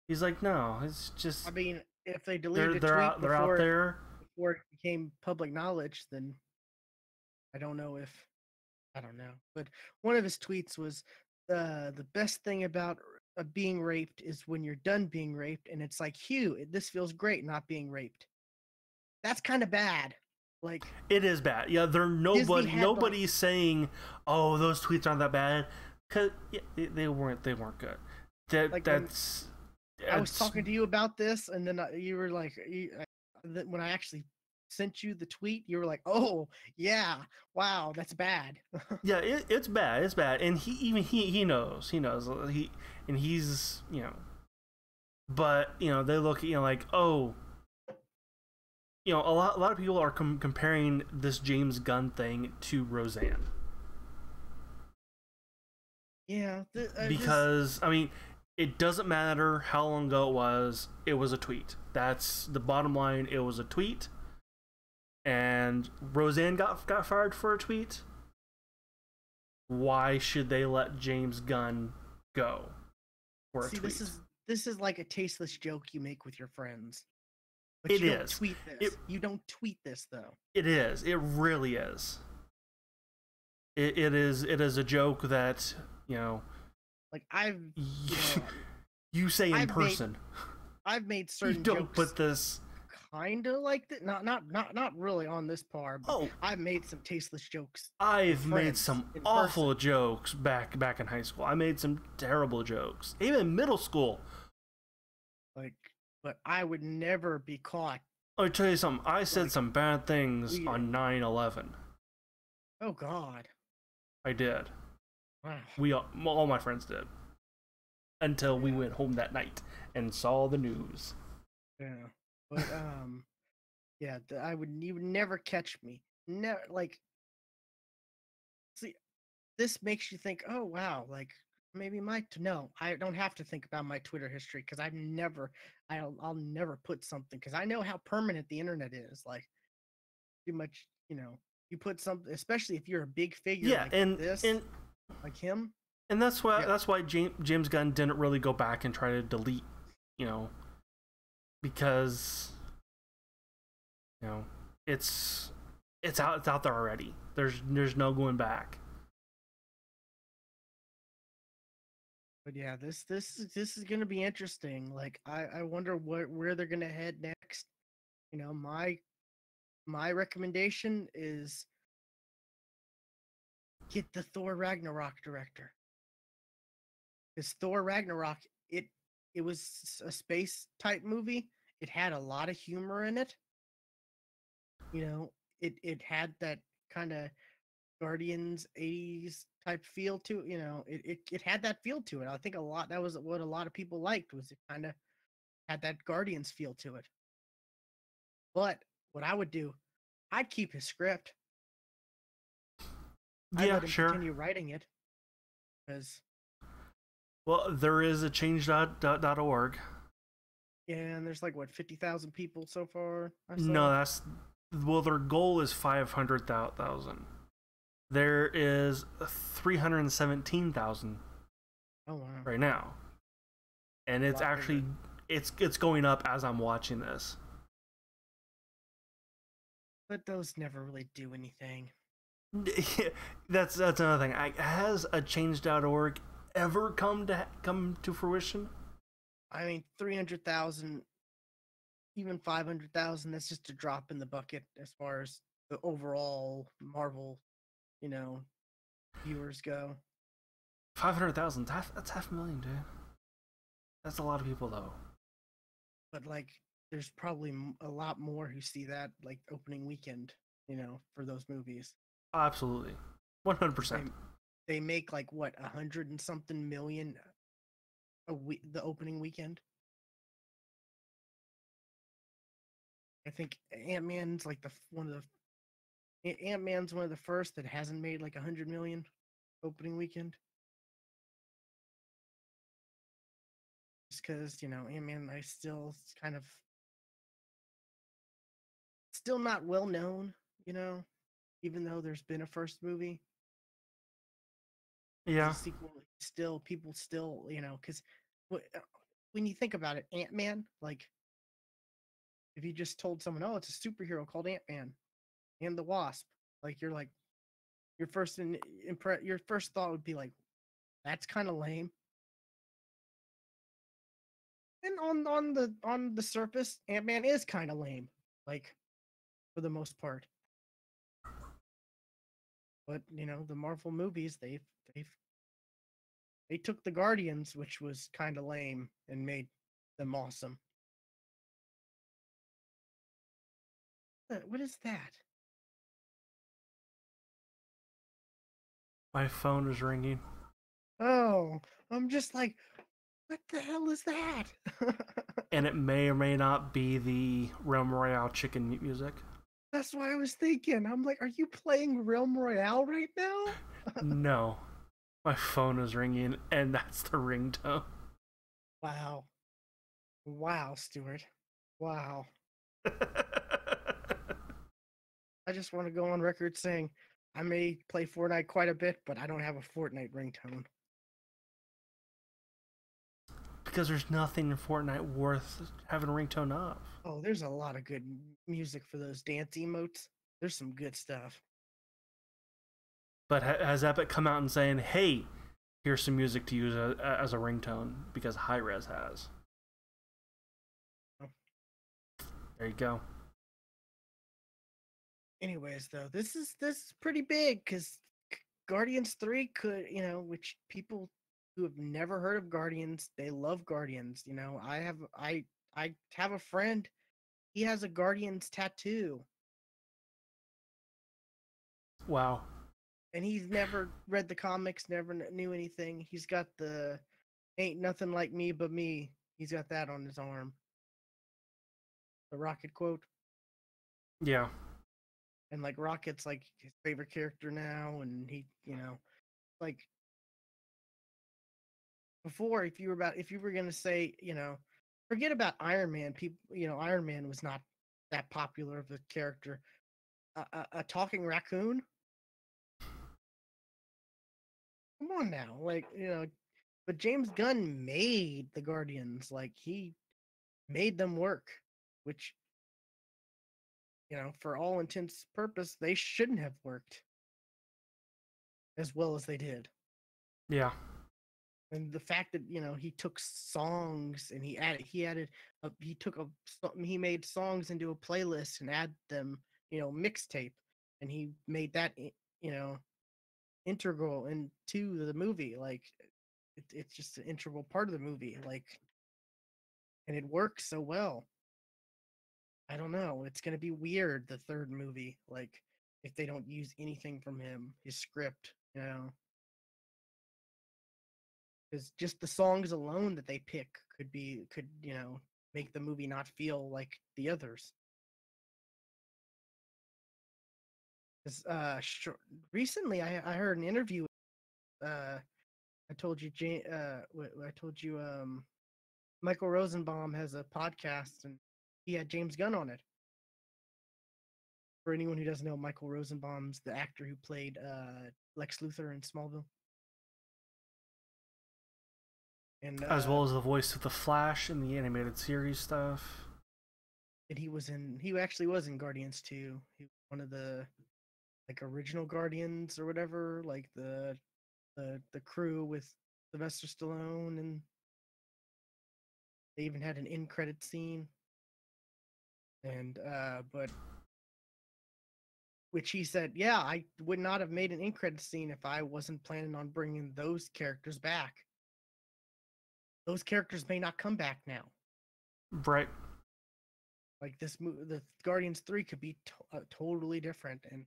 he's like, no, it's just, I mean, if they deleted they're out there before it became public knowledge, then I don't know. But one of his tweets was, the best thing about being raped is when you're done being raped, and it's like, Hugh, this feels great not being raped. That's kind of bad. Like, it is bad. Yeah, nobody's saying, oh, those tweets aren't that bad, because they weren't good. That's I was talking to you about this, and then you were like, when I actually sent you the tweet, you were like, oh yeah, wow, that's bad. Yeah, it's bad. It's bad, and he knows. He's but they look like, oh, a lot of people are comparing this James Gunn thing to Roseanne. Yeah, because I mean, it doesn't matter how long ago it was a tweet. That's the bottom line. It was a tweet, and Roseanne got fired for a tweet. Why should they let James Gunn go for a tweet? This is like a tasteless joke you make with your friends. But you don't tweet this. You don't tweet this, though. It is. It really is. It is a joke that, like I've you say in person. I've made certain you don't jokes put this kind of like that. Not really on this par, but I've made some tasteless jokes. I've made some awful jokes back in high school. I made some terrible jokes, even in middle school. But I would never be caught. I'll tell you something. I said some bad things on 9/11. Oh God. I did. Wow. All my friends did. Until we went home that night and saw the news. Yeah. But yeah, you would never catch me. Never, like, see, this makes you think, oh wow, like maybe no, I don't have to think about my Twitter history, because I'll never put something, because I know how permanent the internet is. Like, too much, you put something, especially if you're a big figure like him. And that's why James Gunn didn't really go back and try to delete, because it's out there already. There's no going back. But yeah, this is gonna be interesting. Like, I wonder where they're gonna head next. My recommendation is get the Thor Ragnarok director. Because Thor Ragnarok, it was a space type movie. It had a lot of humor in it. You know, it had that kind of Guardians 80s type feel to it. You know, it had that feel to it. I think that was what a lot of people liked, was it kind of had that Guardians feel to it. But what I would do, I'd keep his script. I'd Yeah, let him sure. continue writing it, because Well, there is a change.org. yeah, and there's like what 50,000 people so far. I No, saw. that's well. Their goal is 500,000. There is 317,000 Oh wow, right now, and a it's lot bigger. actually it's going up as I'm watching this. But those never really do anything. That's another thing. Has a change.org ever come to fruition? I mean, 300,000, even 500,000. That's just a drop in the bucket as far as the overall Marvel, you know, viewers go. 500,000. That's 500,000, dude. That's a lot of people, though. But like, there's probably a lot more who see that like opening weekend, you know, for those movies. Absolutely, 100%. They make like what 100 and something million a week the opening weekend. I think Ant-Man's like the one of the Ant-Man's one of the first that hasn't made like 100 million opening weekend. Just because, you know, Ant-Man, I still kind of still not well known, you know, even though there's been a first movie. There's Yeah, a sequel. Still, people still, you know, because when you think about it, Ant-Man, like if you just told someone, "Oh, it's a superhero called Ant-Man and the Wasp," like you're like your your first thought would be like, "That's kind of lame." And on the surface, Ant-Man is kind of lame, like for the most part. But you know, the Marvel movies, they've they took the Guardians, which was kind of lame, and made them awesome. What is that? my phone is ringing, Oh, I'm just like, what the hell is that? and it may or may not be the Realm Royale chicken music. That's what I was thinking. I'm like, are you playing Realm Royale right now? No, my phone is ringing, and that's the ringtone. Wow. Wow, Stuart. Wow. I just want to go on record saying I may play Fortnite quite a bit, but I don't have a Fortnite ringtone. Because there's nothing in Fortnite worth having a ringtone of. Oh, there's a lot of good music for those dance emotes. There's some good stuff. But has Epic come out and saying, "Hey, here's some music to use as a ringtone," because Hi-Rez has? Oh. There you go. Anyways, though, this is pretty big because Guardians 3 could, you know, which people who have never heard of Guardians, they love Guardians. You know, I have a friend, he has a Guardians tattoo, Wow. and he's never read the comics, never knew anything. He's got the "Ain't nothing like me but me." He's got that on his arm. The Rocket quote. Yeah. And like Rocket's like his favorite character now, and he, you know, like before, if you were gonna say, you know, forget about Iron Man. People, you know, Iron Man was not that popular of a character. A talking raccoon. Come on now, like, you know. But James Gunn made the Guardians. Like he made them work, which, you know, for all intents purpose, they shouldn't have worked as well as they did. Yeah. And the fact that, you know, he took songs and he made songs into a playlist and add them, you know, mixtape, and he made that, you know, integral into the movie. Like it's just an integral part of the movie. Like, and it works so well. I don't know. It's gonna be weird the third movie. Like if they don't use anything from his script, because just the songs alone that they pick could make the movie not feel like the others. Because recently I heard an interview. I told you, I told you, Michael Rosenbaum has a podcast, and he had James Gunn on it. For anyone who doesn't know, Michael Rosenbaum's the actor who played Lex Luthor in Smallville, and as well as the voice of the Flash in the animated series stuff. and he actually was in Guardians 2. He was one of the like original Guardians or whatever, like the crew with Sylvester Stallone, and they even had an in credit scene. And but which he said, yeah, I would not have made an in credit scene if I wasn't planning on bringing those characters back. Those characters may not come back now. Right. Like this movie, the Guardians 3 could be totally different. And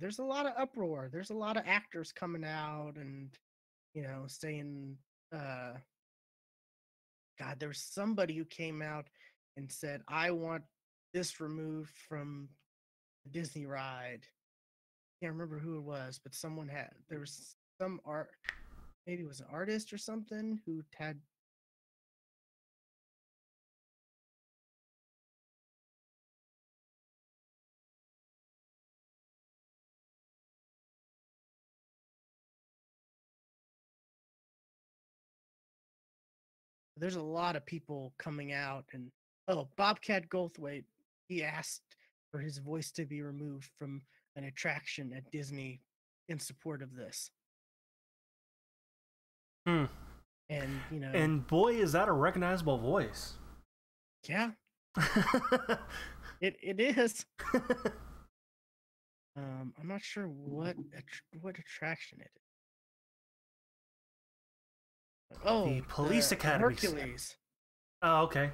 there's a lot of uproar. There's a lot of actors coming out and saying, God, there was somebody who came out and said, I want this removed from the Disney ride. I can't remember who it was, but there was some art, maybe it was an artist or something who had. There's a lot of people coming out, and Bobcat Goldthwait, he asked for his voice to be removed from an attraction at Disney in support of this. Hmm. And boy, is that a recognizable voice. Yeah. it is. I'm not sure what attraction it is. Oh, the Police Academy. Hercules. Oh, okay.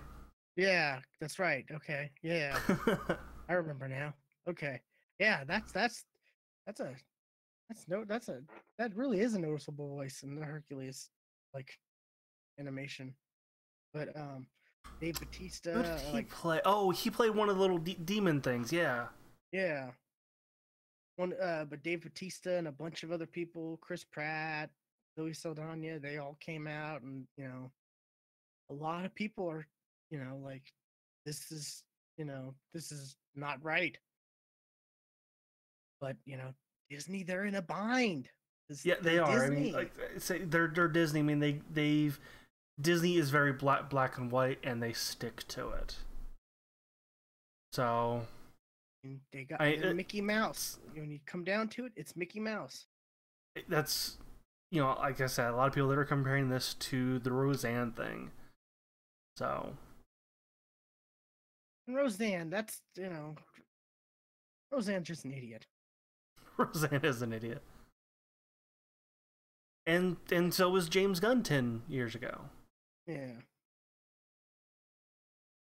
Yeah, that's right. Okay, yeah, I remember now. Okay, yeah, that really is a noticeable voice in the Hercules like animation. But Dave Bautista. Who did he play? Oh, he played one of the little demon things. Yeah. Yeah. But Dave Bautista and a bunch of other people, Chris Pratt, Zoe Saldana, they all came out, and a lot of people are, like, this is, this is not right. But Disney, they're in a bind. Yeah, they are. Disney. I mean, like, say they're Disney. I mean, they've Disney is very black and white, and they stick to it. So they got Mickey Mouse. When you come down to it, it's Mickey Mouse. That's, like I said, a lot of people that are comparing this to the Roseanne thing. So Roseanne, that's Roseanne's just an idiot. Roseanne is an idiot. And so was James Gunn 10 years ago. Yeah.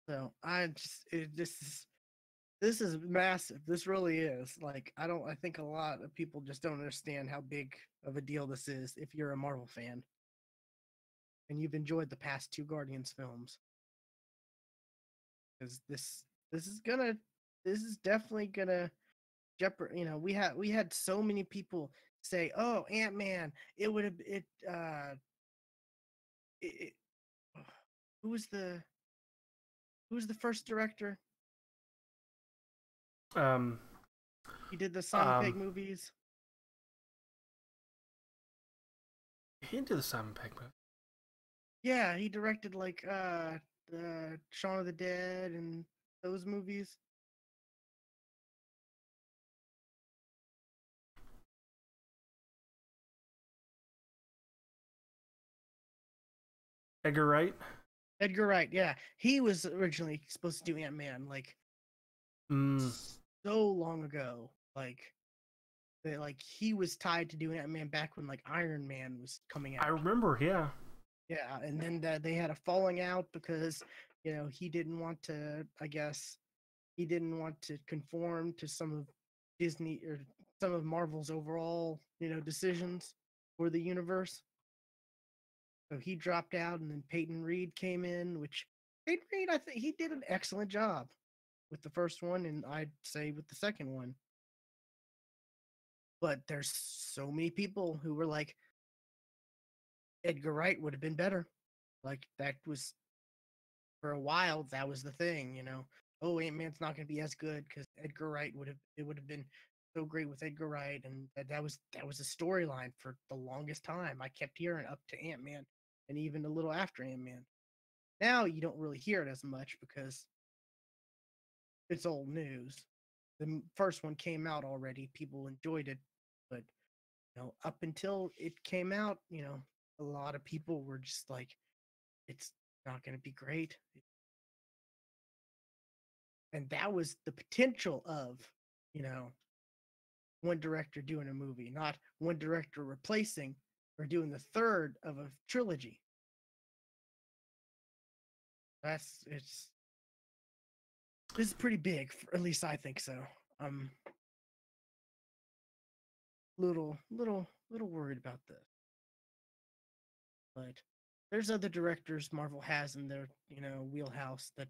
So this is massive. This really is. Like, I think a lot of people just don't understand how big of a deal this is if you're a Marvel fan and you've enjoyed the past 2 Guardians films. Because this is definitely gonna jeopardize. We had so many people say, "Oh, Ant-Man, it would have who was the first director? He did the Simon Pegg movies. He didn't do the Simon Pegg movie. Yeah, he directed like the Shaun of the Dead and those movies. Edgar Wright. Edgar Wright, yeah, he was originally supposed to do Ant-Man like so long ago, like like he was tied to doing Ant-Man back when like Iron Man was coming I out. remember, yeah. Yeah, and then they had a falling out because he didn't want to. I guess he didn't want to conform to some of Disney or some of Marvel's overall decisions for the universe. So he dropped out, and then Peyton Reed came in, which Peyton Reed, I think he did an excellent job with the first one, and I'd say with the second one. But there's so many people who were like, Edgar Wright would have been better. Like that was for a while, that was the thing. Oh, Ant-Man's not going to be as good because Edgar Wright would have been so great with Edgar Wright, and that was a storyline for the longest time. I kept hearing up to Ant-Man, and even a little after Ant-Man. Now you don't really hear it as much because it's old news. The first one came out already, people enjoyed it, but up until it came out, a lot of people were just like, it's not going to be great. And that was the potential of, you know, one director doing a movie, not one director replacing or doing the third of a trilogy. It's this is pretty big, at least I think so. I'm little worried about this, but there's other directors Marvel has in their wheelhouse that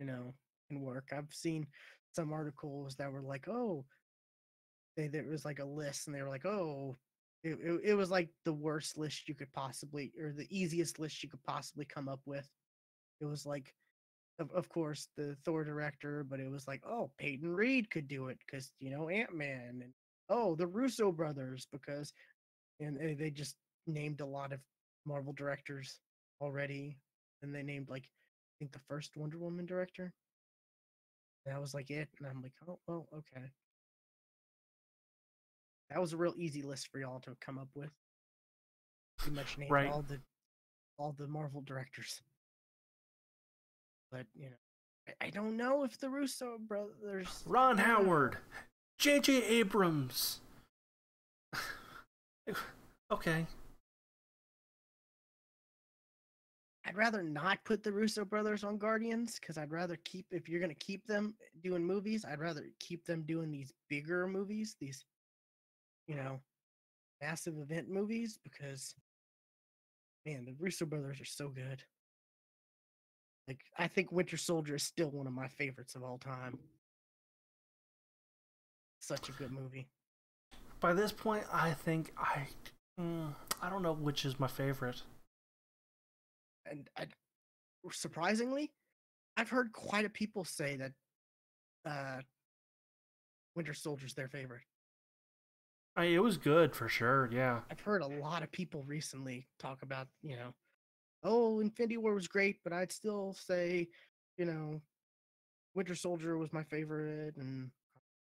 can work. I've seen some articles that were like, oh, there was like a list, and they were like, oh, it was like the worst list you could possibly, or the easiest list you could possibly come up with. It was like, of course, the Thor director, but it was like, oh, Peyton Reed could do it because Ant-Man, and oh, the Russo brothers, because and they just named a lot of Marvel directors already, and they named like I think the first Wonder Woman director. And that was like it, and I'm like, oh well, okay. That was a real easy list for y'all to come up with. Pretty much named Right. all the Marvel directors. But I don't know if the Russo brothers. Ron I don't Howard, know. J.J. Abrams. Okay. I'd rather not put the Russo brothers on Guardians because I'd rather keep, if you're gonna keep them doing movies, I'd rather keep them doing these bigger movies, these you know massive event movies, because man, the Russo brothers are so good. Like I think Winter Soldier is still one of my favorites of all time. Such a good movie. By this point, I think I don't know which is my favorite. And surprisingly, I've heard quite a people say that uh, Winter Soldier's their favorite. It was good for sure. Yeah. I've heard a lot of people recently talk about, oh, Infinity War was great, but I'd still say, you know, Winter Soldier was my favorite, and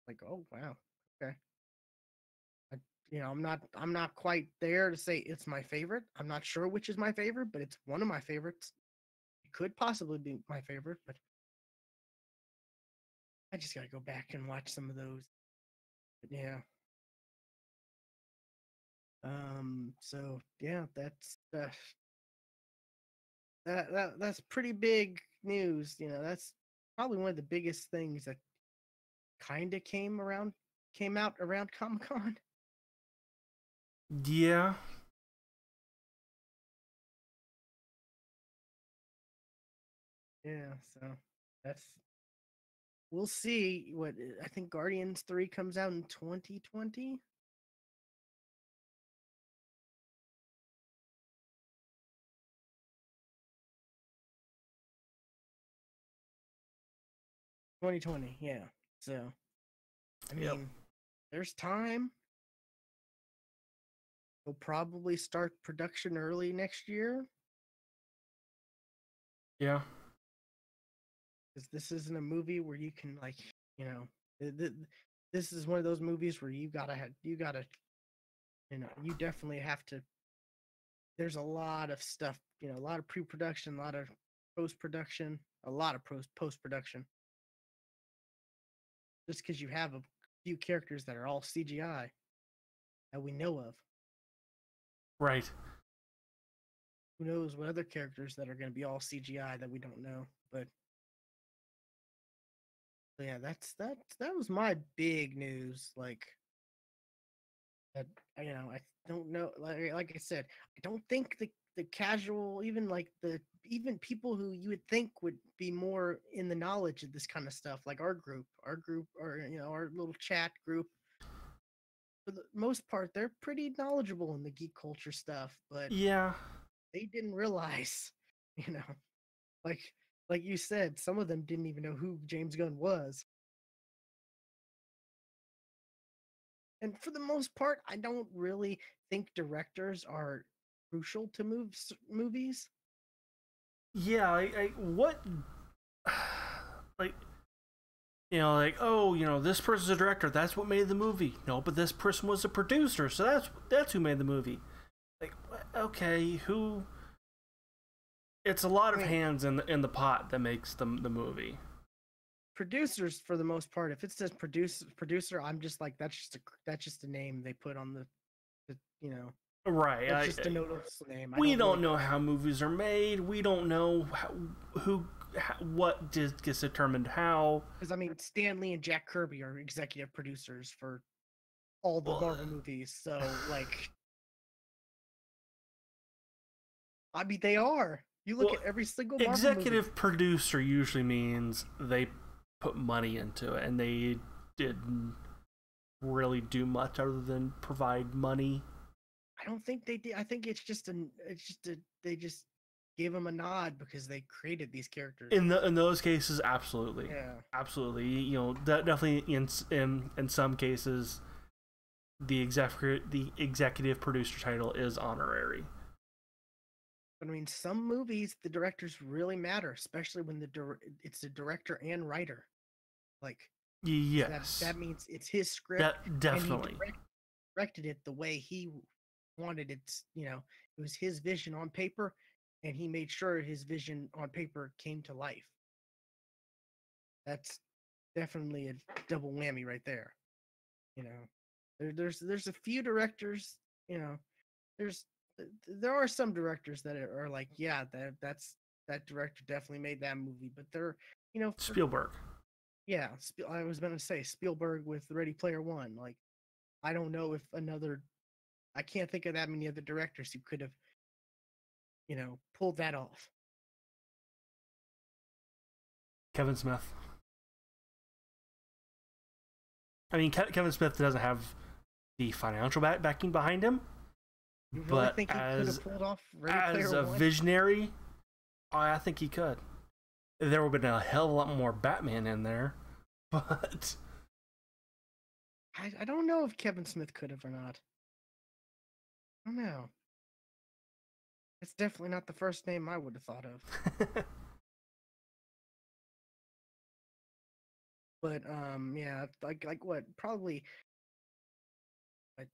like, oh wow, okay. I, I'm not quite there to say it's my favorite. I'm not sure which is my favorite, but it's one of my favorites. It could possibly be my favorite, but I just gotta go back and watch some of those. But yeah. So yeah, that's pretty big news. That's probably one of the biggest things that kind of came out around Comic-Con. Yeah. Yeah, so that's we'll see what I think Guardians 3 comes out in 2020. 2020, yeah. So, I Yep. mean, there's time. We'll probably start production early next year Yeah. because this isn't a movie where you can like, you know, this is one of those movies where you definitely have to. There's a lot of stuff, a lot of pre-production, a lot of post-production, a lot of post-production. Just because you have a few characters that are all CGI. that we know of. Right. Who knows what other characters that are going to be all CGI that we don't know. But yeah, that was my big news. Like that, I don't know. Like I said, I don't think the casual, even people who you would think would be more in the knowledge of this kind of stuff, like our group, or our little chat group. For the most part, they're pretty knowledgeable in the geek culture stuff, but Yeah. they didn't realize, you know, like like you said, some of them didn't even know who James Gunn was. And for the most part, I don't really think directors are crucial to movies. Yeah. What? Like, like, oh, this person's a director. That's what made the movie. No, but this person was a producer, so that's who made the movie. Like, okay, who? It's a lot I of mean, hands in the pot that makes the movie. producers for the most part, if it says producer, I'm just like that's just a name they put on the. Right. That's just a noticeable name. I We don't really don't know how movies are made. We don't know what gets determined how. because I mean Stan Lee and Jack Kirby are executive producers for all the Well, Marvel movies. So like, I mean, they are. You look well, at every single Marvel movie. executive producer usually means they put money into it, and they didn't really do much other than provide money. I don't think they did. I think they just gave them a nod because they created these characters. In those cases, absolutely, Yeah. absolutely. Definitely in some cases, the executive producer title is honorary. But I mean, some movies the directors really matter, especially when it's the director and writer. Like, Yes, that means it's his script, that and he definitely. directed it the way he wanted it. It was his vision on paper, and he made sure his vision on paper came to life. That's definitely a double whammy right there. You know, there's a few directors. You know, there's there are some directors that are like, yeah, that director definitely made that movie, but they're Spielberg. yeah, I was going to say Spielberg with Ready Player One. Like, I don't know if I can't think of that many other directors who could have pulled that off. Kevin Smith. I mean, Kevin Smith doesn't have the financial backing behind him, You really but think he could have pulled off Ready as Player a One? visionary, I think he could. There would have been a hell of a lot more Batman in there, but I don't know if Kevin Smith could have or not. I don't know. It's definitely not the first name I would have thought of. But yeah, like what? Probably like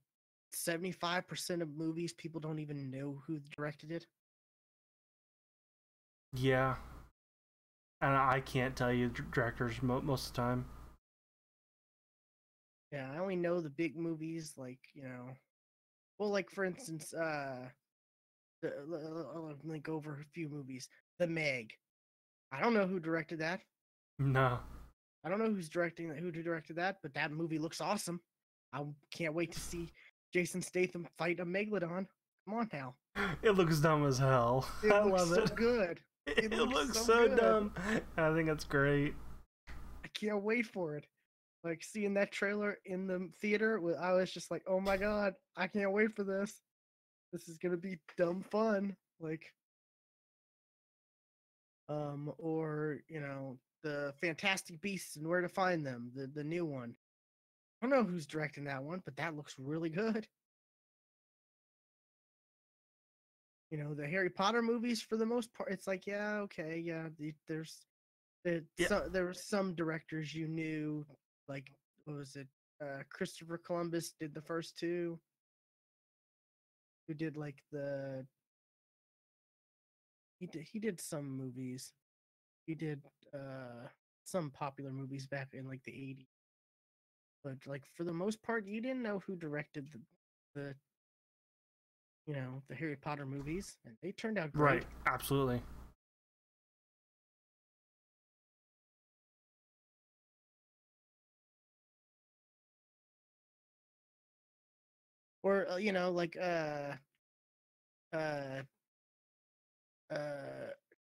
75% of movies people don't even know who directed it. yeah, and I can't tell you directors most of the time. Yeah, I only know the big movies, like well, like for instance, I'll link over a few movies. The Meg. I don't know who directed that. No, I don't know who directed that, but that movie looks awesome. I can't wait to see Jason Statham fight a megalodon. Come on now. it looks dumb as hell. It I looks love so it. good. It It looks looks so so good. dumb. I think it's great. I can't wait for it. Like seeing that trailer in the theater, I was just like, "Oh my god, I can't wait for this. This is gonna be dumb fun." Like, or the Fantastic Beasts and Where to Find Them, the new one. I don't know who's directing that one, but that looks really good. The Harry Potter movies, for the most part, it's like, yeah, okay, yeah. Yeah, There were some directors you knew, like what was it? Christopher Columbus did the first two. Who did like the he did some movies. He did some popular movies back in like the 80s. But like for the most part, you didn't know who directed the the Harry Potter movies, and they turned out great. Right, absolutely. Or like uh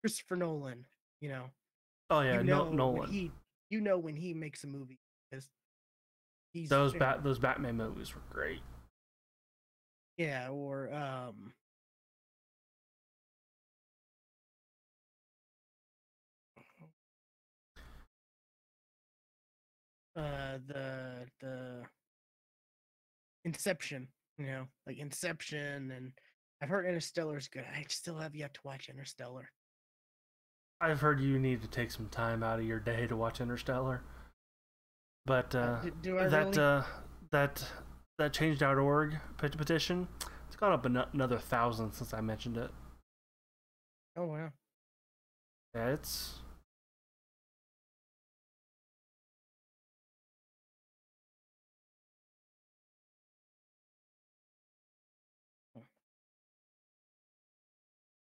Christopher Nolan, Oh yeah, you know when Nolan. he when he makes a movie because he's Those Batman movies were great. yeah, or the Inception, like Inception, and I've heard Interstellar is good. I still have yet to watch Interstellar. I've heard you need to take some time out of your day to watch Interstellar, but Do I really? that that change.org petition, it's gone up another 1,000 since I mentioned it. Oh wow. Yeah, it's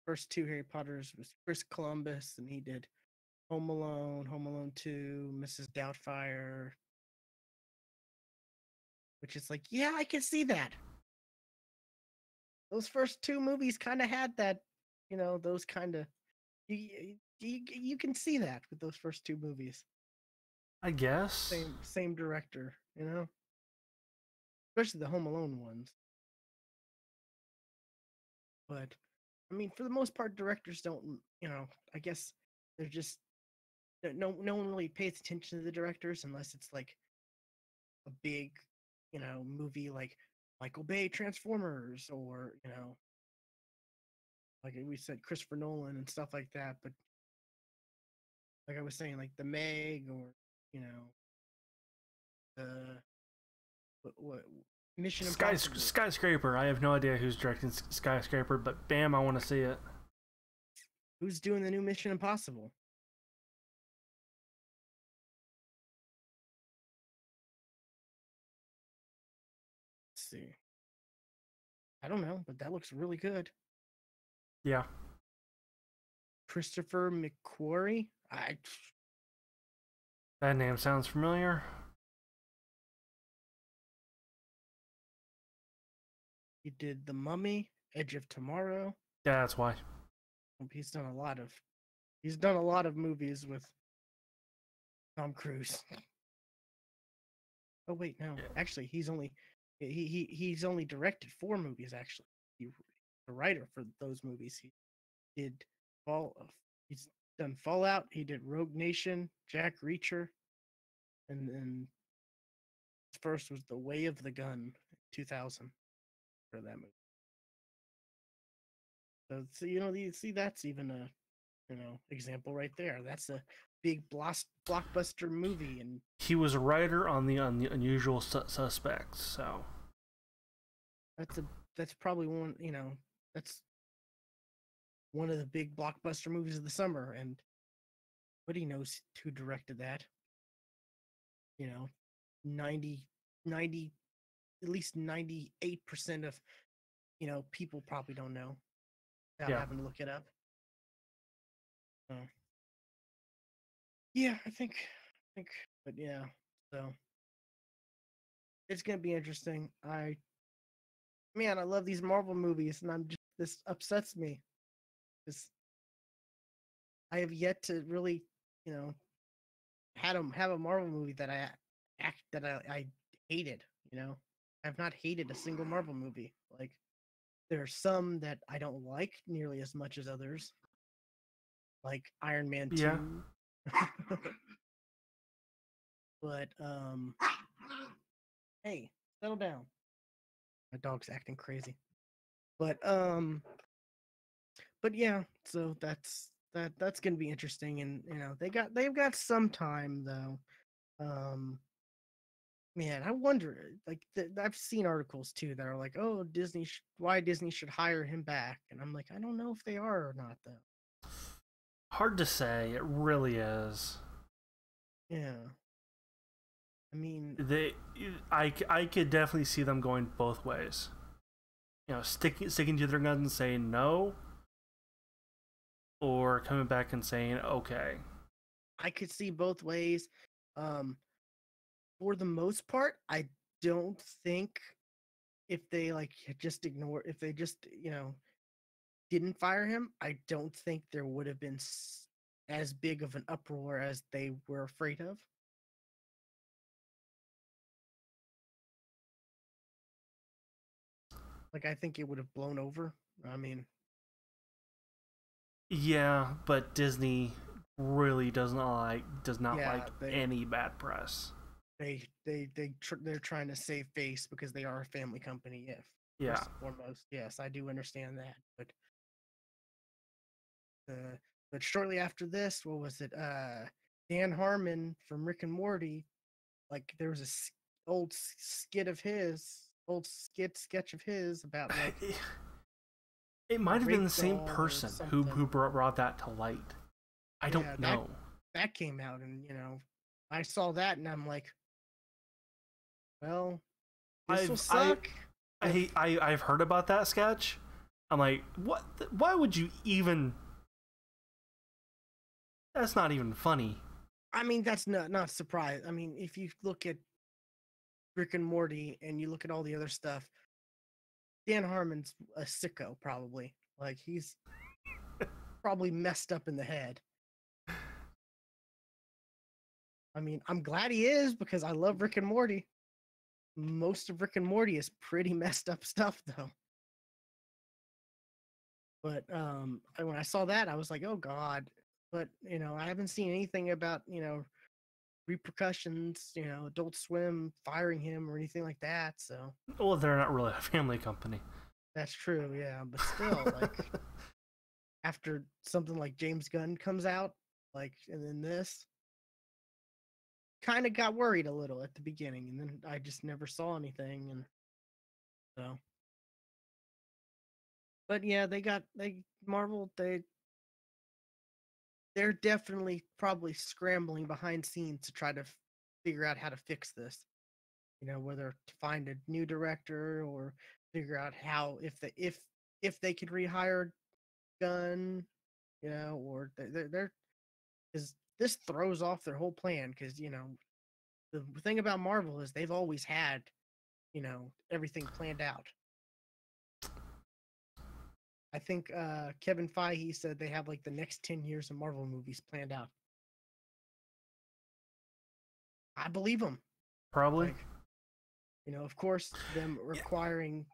First two Harry Potters was Chris Columbus, and he did Home Alone 2, Mrs. Doubtfire, which is like, yeah, I can see that. Those first two movies kind of had that, those kind of you can see that with those first two movies. I guess. Same director, especially the Home Alone ones. But I mean, for the most part, directors don't, I guess they're just no one really pays attention to the directors unless it's like a big, movie like Michael Bay Transformers, or like we said, Christopher Nolan and stuff like that. But like I was saying, like the Meg, or the what Mission Impossible. Skyscraper. I have no idea who's directing Skyscraper, but bam, I want to see it. Who's doing the new Mission Impossible? Let's see. I don't know, but that looks really good. Yeah. Christopher McQuarrie. That name sounds familiar. He did The Mummy, Edge of Tomorrow. Yeah, that's why. He's done a lot of movies with Tom Cruise. Oh wait, no. Yeah. Actually, he's only directed 4 movies. Actually, he's the writer for those movies. He did He's done Fallout. He did Rogue Nation, Jack Reacher, and then his first was The Way of the Gun, 2000, for that movie. So you see that's even a example right there. That's a big blockbuster movie, and he was a writer on the Unusual Suspects. So that's probably one. That's one of the big blockbuster movies of the summer, and nobody knows who directed that. 90, 90, at least 98% of people probably don't know without having to look it up. So yeah, I think, but yeah, so it's gonna be interesting. I love these Marvel movies, and this upsets me. Because I have yet to really, have a Marvel movie that I hated. I've not hated a single Marvel movie. Like, there are some that I don't like nearly as much as others, like Iron Man 2. But hey, settle down. My dog's acting crazy. But yeah, so that's gonna be interesting, and they've got some time though. Man, I wonder, like, I've seen articles too that are like, oh, why Disney should hire him back, and I'm like, I don't know if they are or not though. Hard to say. It really is. Yeah. I mean, I could definitely see them going both ways. sticking to their guns and saying no, or coming back and saying okay. I could see both ways. Um, for the most part, I don't think if they like just ignore, if they just didn't fire him, I don't think there would have been as big of an uproar as they were afraid of. Like, I think it would have blown over. I mean, Yeah, but Disney really does not like yeah, any bad press. they're trying to save face because they are a family company. If Yeah. first and foremost, yes, I do understand that. Uh, but shortly after this, what was it? Dan Harmon from Rick and Morty. Like, there was old sketch of his about like It a might have been the rape same doll or person who something. brought that to light. I Yeah, don't know. that came out, and I saw that, and I'm like, well, this will I've I suck. If I've heard about that sketch. I'm like, what? Why would you even? That's not even funny. I mean, that's not surprise. I mean, if you look at Rick and Morty and you look at all the other stuff, Dan Harmon's a sicko, probably. Like, he's probably messed up in the head. I mean, I'm glad he is because I love Rick and Morty. Most of Rick and Morty is pretty messed up stuff, though. But when I saw that, I was like, oh God. But I haven't seen anything about repercussions, Adult Swim firing him or anything like that. So Well, they're not really a family company. that's true, yeah. But still, like, after something like James Gunn comes out, like, and then this, kind of got worried a little at the beginning, and then I just never saw anything, and so. But yeah, Marvel, they're definitely probably scrambling behind scenes to try to figure out how to fix this. Whether to find a new director or figure out how if they could rehire Gunn, or they're because this throws off their whole plan. Because the thing about Marvel is they've always had everything planned out. I think Kevin Feige said they have like the next 10 years of Marvel movies planned out. I believe him. Probably. Like, of course, them requiring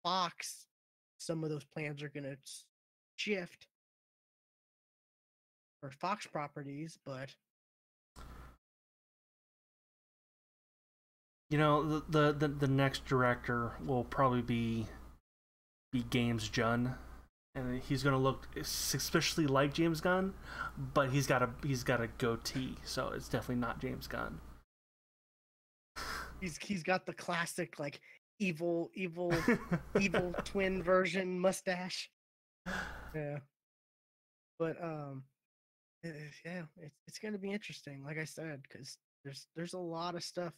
Fox, some of those plans are going to shift for Fox properties, but The next director will probably be James Gunn, and he's gonna look suspiciously like James Gunn, but he's got a goatee, so it's definitely not James Gunn. he's got the classic like evil twin version mustache. Yeah, but yeah, it's gonna be interesting. Like I said, because there's a lot of stuff.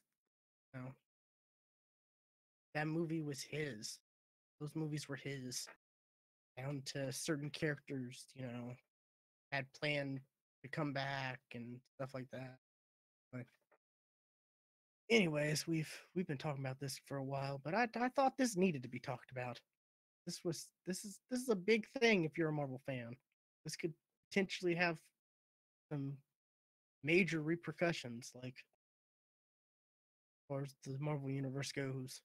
You know, that movie was his. Those movies were his. Down to certain characters, had planned to come back and stuff like that. But anyways, we've been talking about this for a while, but I thought this needed to be talked about. This is a big thing if you're a Marvel fan. This could potentially have some major repercussions, like as far as the Marvel universe goes.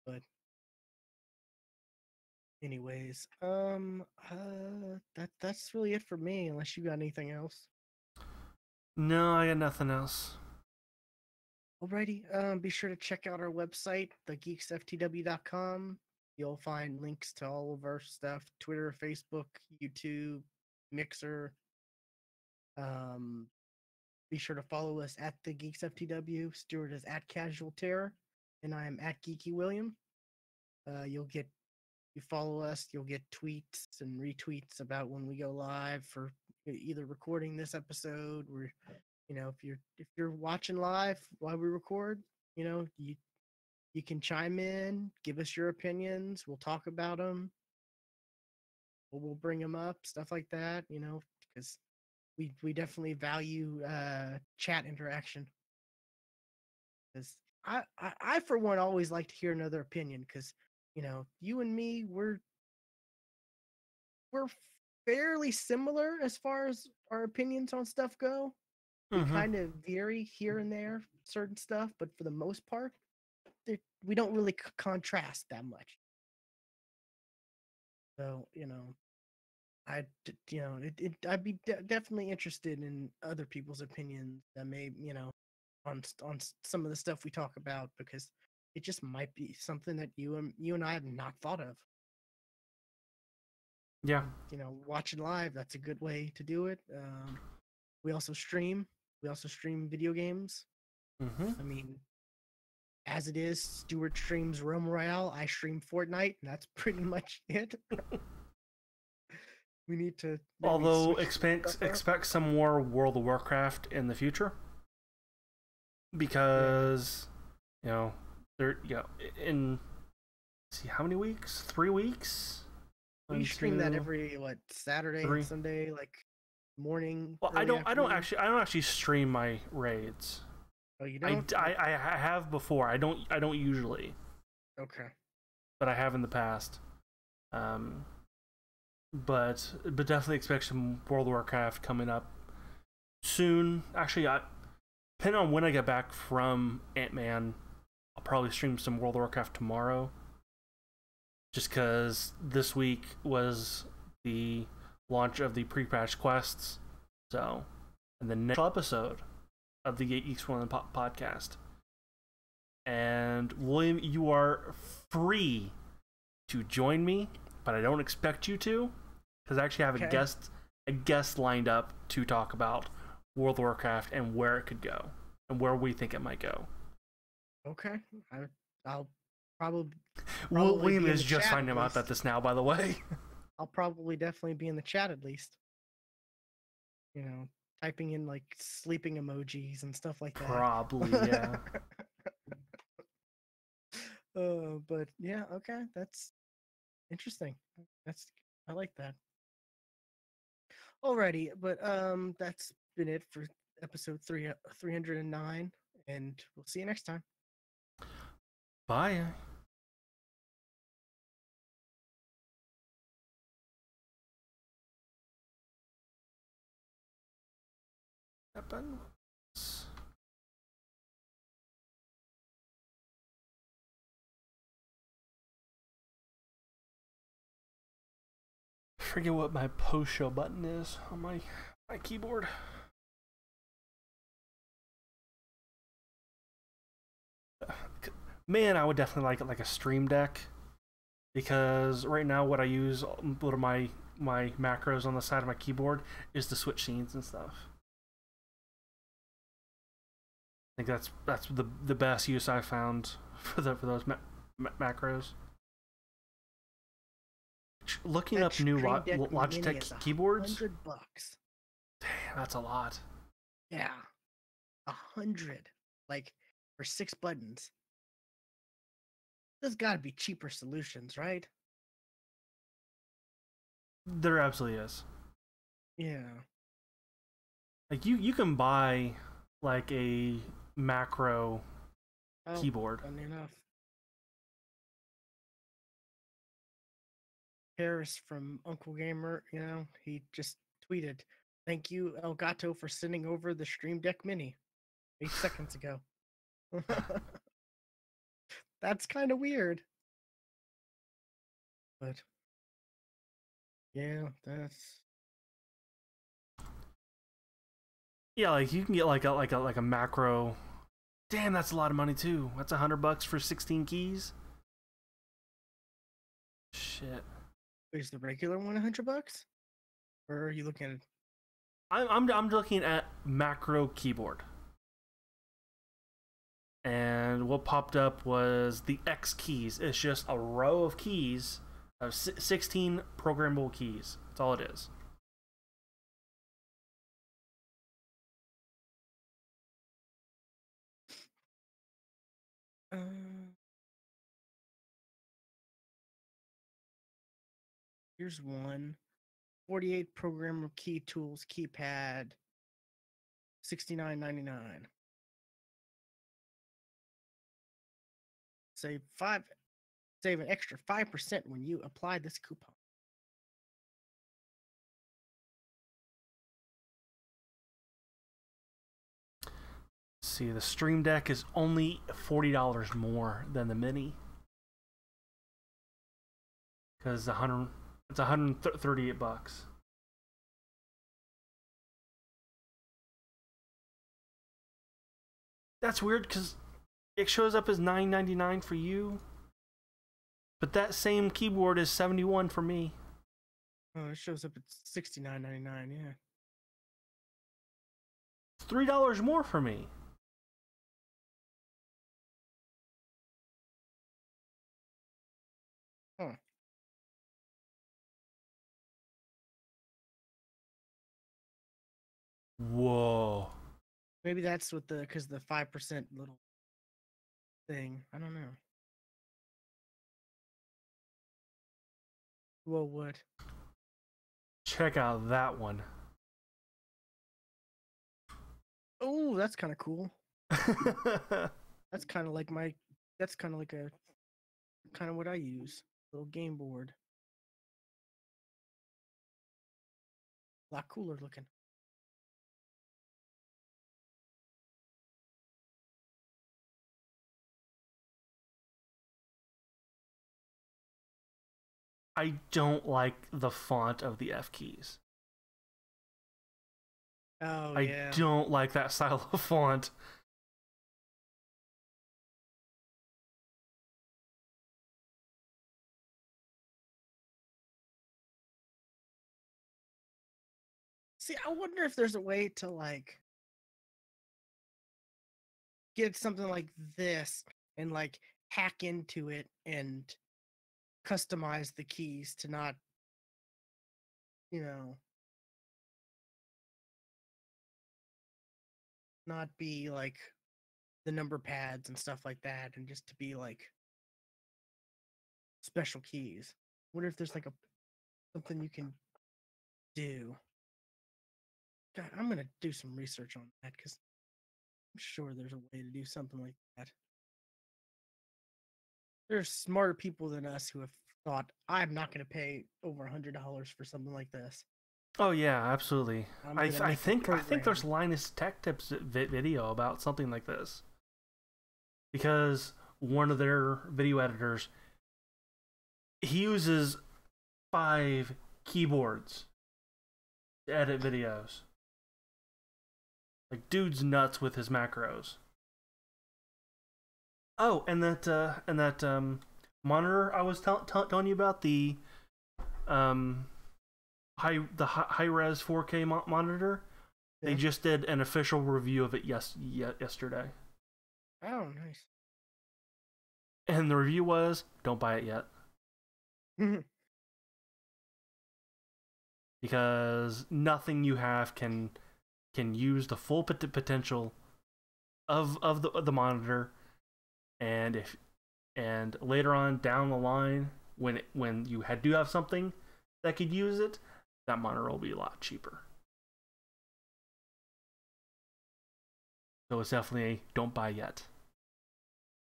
But anyways, that's really it for me. Unless you got anything else. No, I got nothing else. Alrighty, be sure to check out our website, thegeeksftw.com. You'll find links to all of our stuff: Twitter, Facebook, YouTube, Mixer. Um, be sure to follow us at the Geeks FTW. Stuart is at Casual Terror, and I am at Geeky William. You follow us, you'll get tweets and retweets about when we go live for either recording this episode or if you're watching live while we record, you You can chime in, give us your opinions. We'll talk about them. We'll bring them up, stuff like that. Because we definitely value chat interaction. Because I for one always like to hear another opinion. Because you and me, we're fairly similar as far as our opinions on stuff go. We kind of vary here and there, certain stuff, but for the most part, we don't really contrast that much. So I'd be definitely interested in other people's opinions that may on some of the stuff we talk about, because it just might be something that you and I have not thought of. Yeah. Watching live, that's a good way to do it. We also stream. We also stream video games. I mean, as it is, Stuart streams Realm Royale. I stream Fortnite, and that's pretty much it. We need to. Although expect some more World of Warcraft in the future, because in see how many weeks? 3 weeks. We stream that every Saturday and Sunday, like morning. Well, I don't actually stream my raids. Oh, you don't? I have before. I don't usually. Okay. But I have in the past. But definitely expect some World of Warcraft coming up soon. Actually, depending on when I get back from Ant-Man, I'll probably stream some World of Warcraft tomorrow. Just because this week was the launch of the pre-patch quests. So, and the next episode of the GeekFTW podcast. And William, you are free to join me, but I don't expect you to, because I actually have a guest lined up to talk about World of Warcraft and where it could go and where we think it might go. Okay, I'll probably William is just finding out about this now, by the way. I'll probably definitely be in the chat at least. Typing in like sleeping emojis and stuff like that. Probably, yeah. But yeah, okay, that's interesting. I like that. Alrighty, but that's been it for episode 309, and we'll see you next time. Bye. I forget what my post show button is on my keyboard. Man, I would definitely like it like a Stream Deck, because right now what I use, one of my macros on the side of my keyboard, is to switch scenes and stuff. I think that's the best use I found for those macros. Looking up new Logitech keyboards. $100. Damn, that's a lot. Yeah, 100, like for 6 buttons. There's got to be cheaper solutions, right? There absolutely is. Yeah. Like you can buy like a macro keyboard. Funny enough. Harris from Uncle Gamer, he just tweeted, "Thank you, Elgato, for sending over the Stream Deck Mini 8 seconds ago." That's kind of weird. But yeah, that's like you can get like a macro. Damn, that's a lot of money too. That's $100 for 16 keys. Shit. Is the regular one $100? Or are you looking at? I'm looking at macro keyboard. And what popped up was the X keys. It's just a row of keys, of 16 programmable keys. That's all it is. Here's one. 48 programmable key tools, keypad, $69.99. Save an extra 5% when you apply this coupon. See, the Stream Deck is only $40 more than the Mini. Because it's 138 bucks. That's weird because it shows up as $9.99 for you, but that same keyboard is $71 for me. Oh, it shows up at $69.99. Yeah. It's $3 more for me. Huh. Whoa. Maybe that's what because the 5% little thing. I don't know. Well, what? Check out that one. Oh, that's kind of cool. That's kind of like that's kind of like what I use. Little game board. A lot cooler looking. I don't like the font of the F keys. Oh, yeah. I don't like that style of font. See, I wonder if there's a way to like get something like this and like hack into it and customize the keys to not, not be like the number pads and stuff like that, and just to be like special keys. Wonder if there's like something you can do. God, I'm gonna do some research on that because I'm sure there's a way to do something like that. There's smarter people than us who have thought, I'm not going to pay over $100 for something like this. Oh yeah, absolutely. I think there's Linus Tech Tips video about something like this, because one of their video editors, he uses 5 keyboards to edit videos. Like, dude's nuts with his macros. Oh, and that monitor I was telling you about, the high res 4K monitor. Yeah. They just did an official review of it yesterday. Oh, nice. And the review was, don't buy it yet. Because nothing you have can use the full potential of the monitor, and later on down the line, when you do have something that could use it, that monitor will be a lot cheaper. So it's definitely a don't buy yet.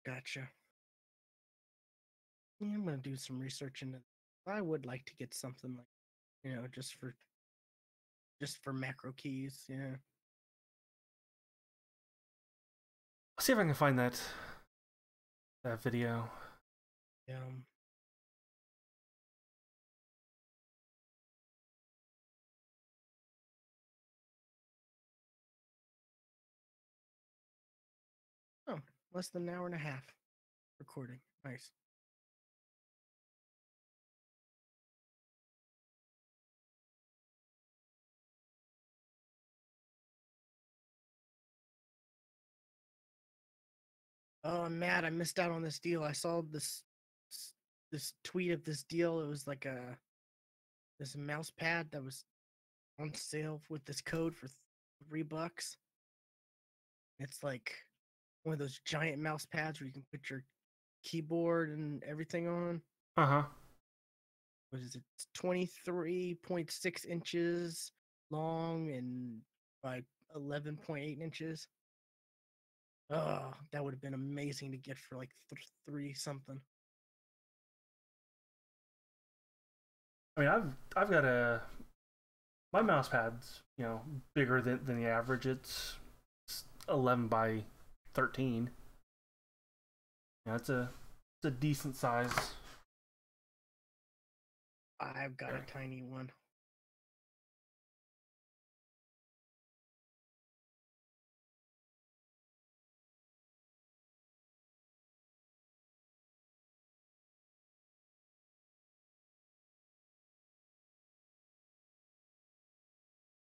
Gotcha. Yeah, I'm gonna do some research into. I would like to get something like, just for macro keys. Yeah. I'll see if I can find that video. Yeah. Oh, less than an hour and a half recording. Nice. Oh, I'm mad. I missed out on this deal. I saw this tweet of this deal. It was like this mouse pad that was on sale with this code for $3. It's like one of those giant mouse pads where you can put your keyboard and everything on. Uh-huh. what is it? 23.6 inches long and by 11.8 inches. Oh, that would have been amazing to get for like three something. I mean, I've got my mouse pad's bigger than the average. It's 11 by 13. Yeah, it's a decent size. I've got a tiny one.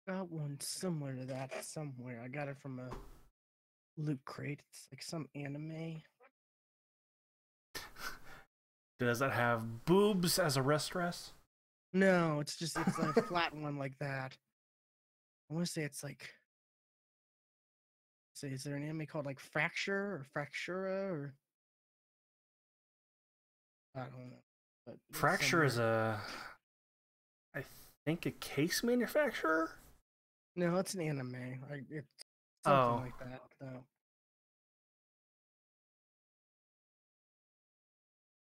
Got one similar to that somewhere. I got it from a loot crate. It's like some anime. Does that have boobs as a wrist dress? No, it's a flat one like that. I want to say it's like. Say, is there an anime called like Fracture or Fractura or I don't know. But Fracture is I think a case manufacturer. No, it's an anime. It's something Oh, like that. No.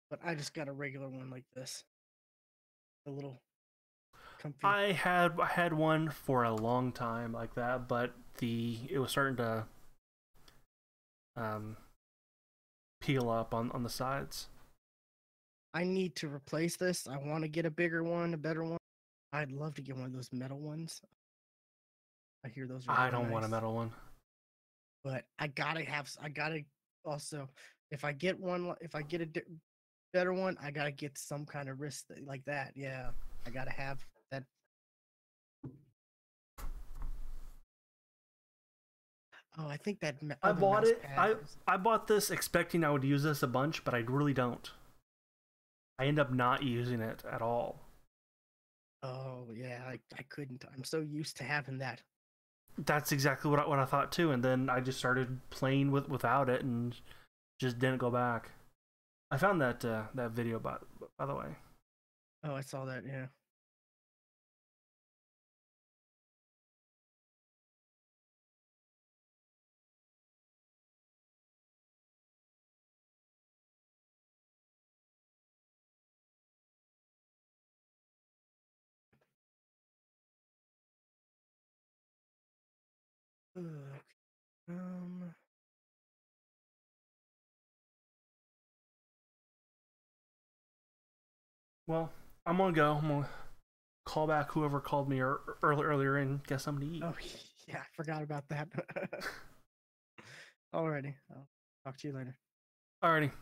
But I just got a regular one like this. A little comfy. I had one for a long time like that, but it was starting to um peel up on the sides. I need to replace this. I want to get a bigger one, a better one. I'd love to get one of those metal ones. I hear those are I really don't want a nice. metal one. But I gotta also, if I get a better one, I gotta get some kind of wrist like that. Yeah, I gotta have that. Oh, I think that I other bought mouse it. pad. I bought this expecting I would use this a bunch, but I really don't. I end up not using it at all. Oh yeah, I couldn't. I'm so used to having that. That's exactly what I thought too, and then I just started playing without it and just didn't go back. I found that video by the way. Oh, I saw that. Yeah. Ugh, um. Well, I'm gonna go. I'm gonna call back whoever called me earlier and get something to eat. Oh yeah, I forgot about that. Alrighty, I'll talk to you later. Alrighty.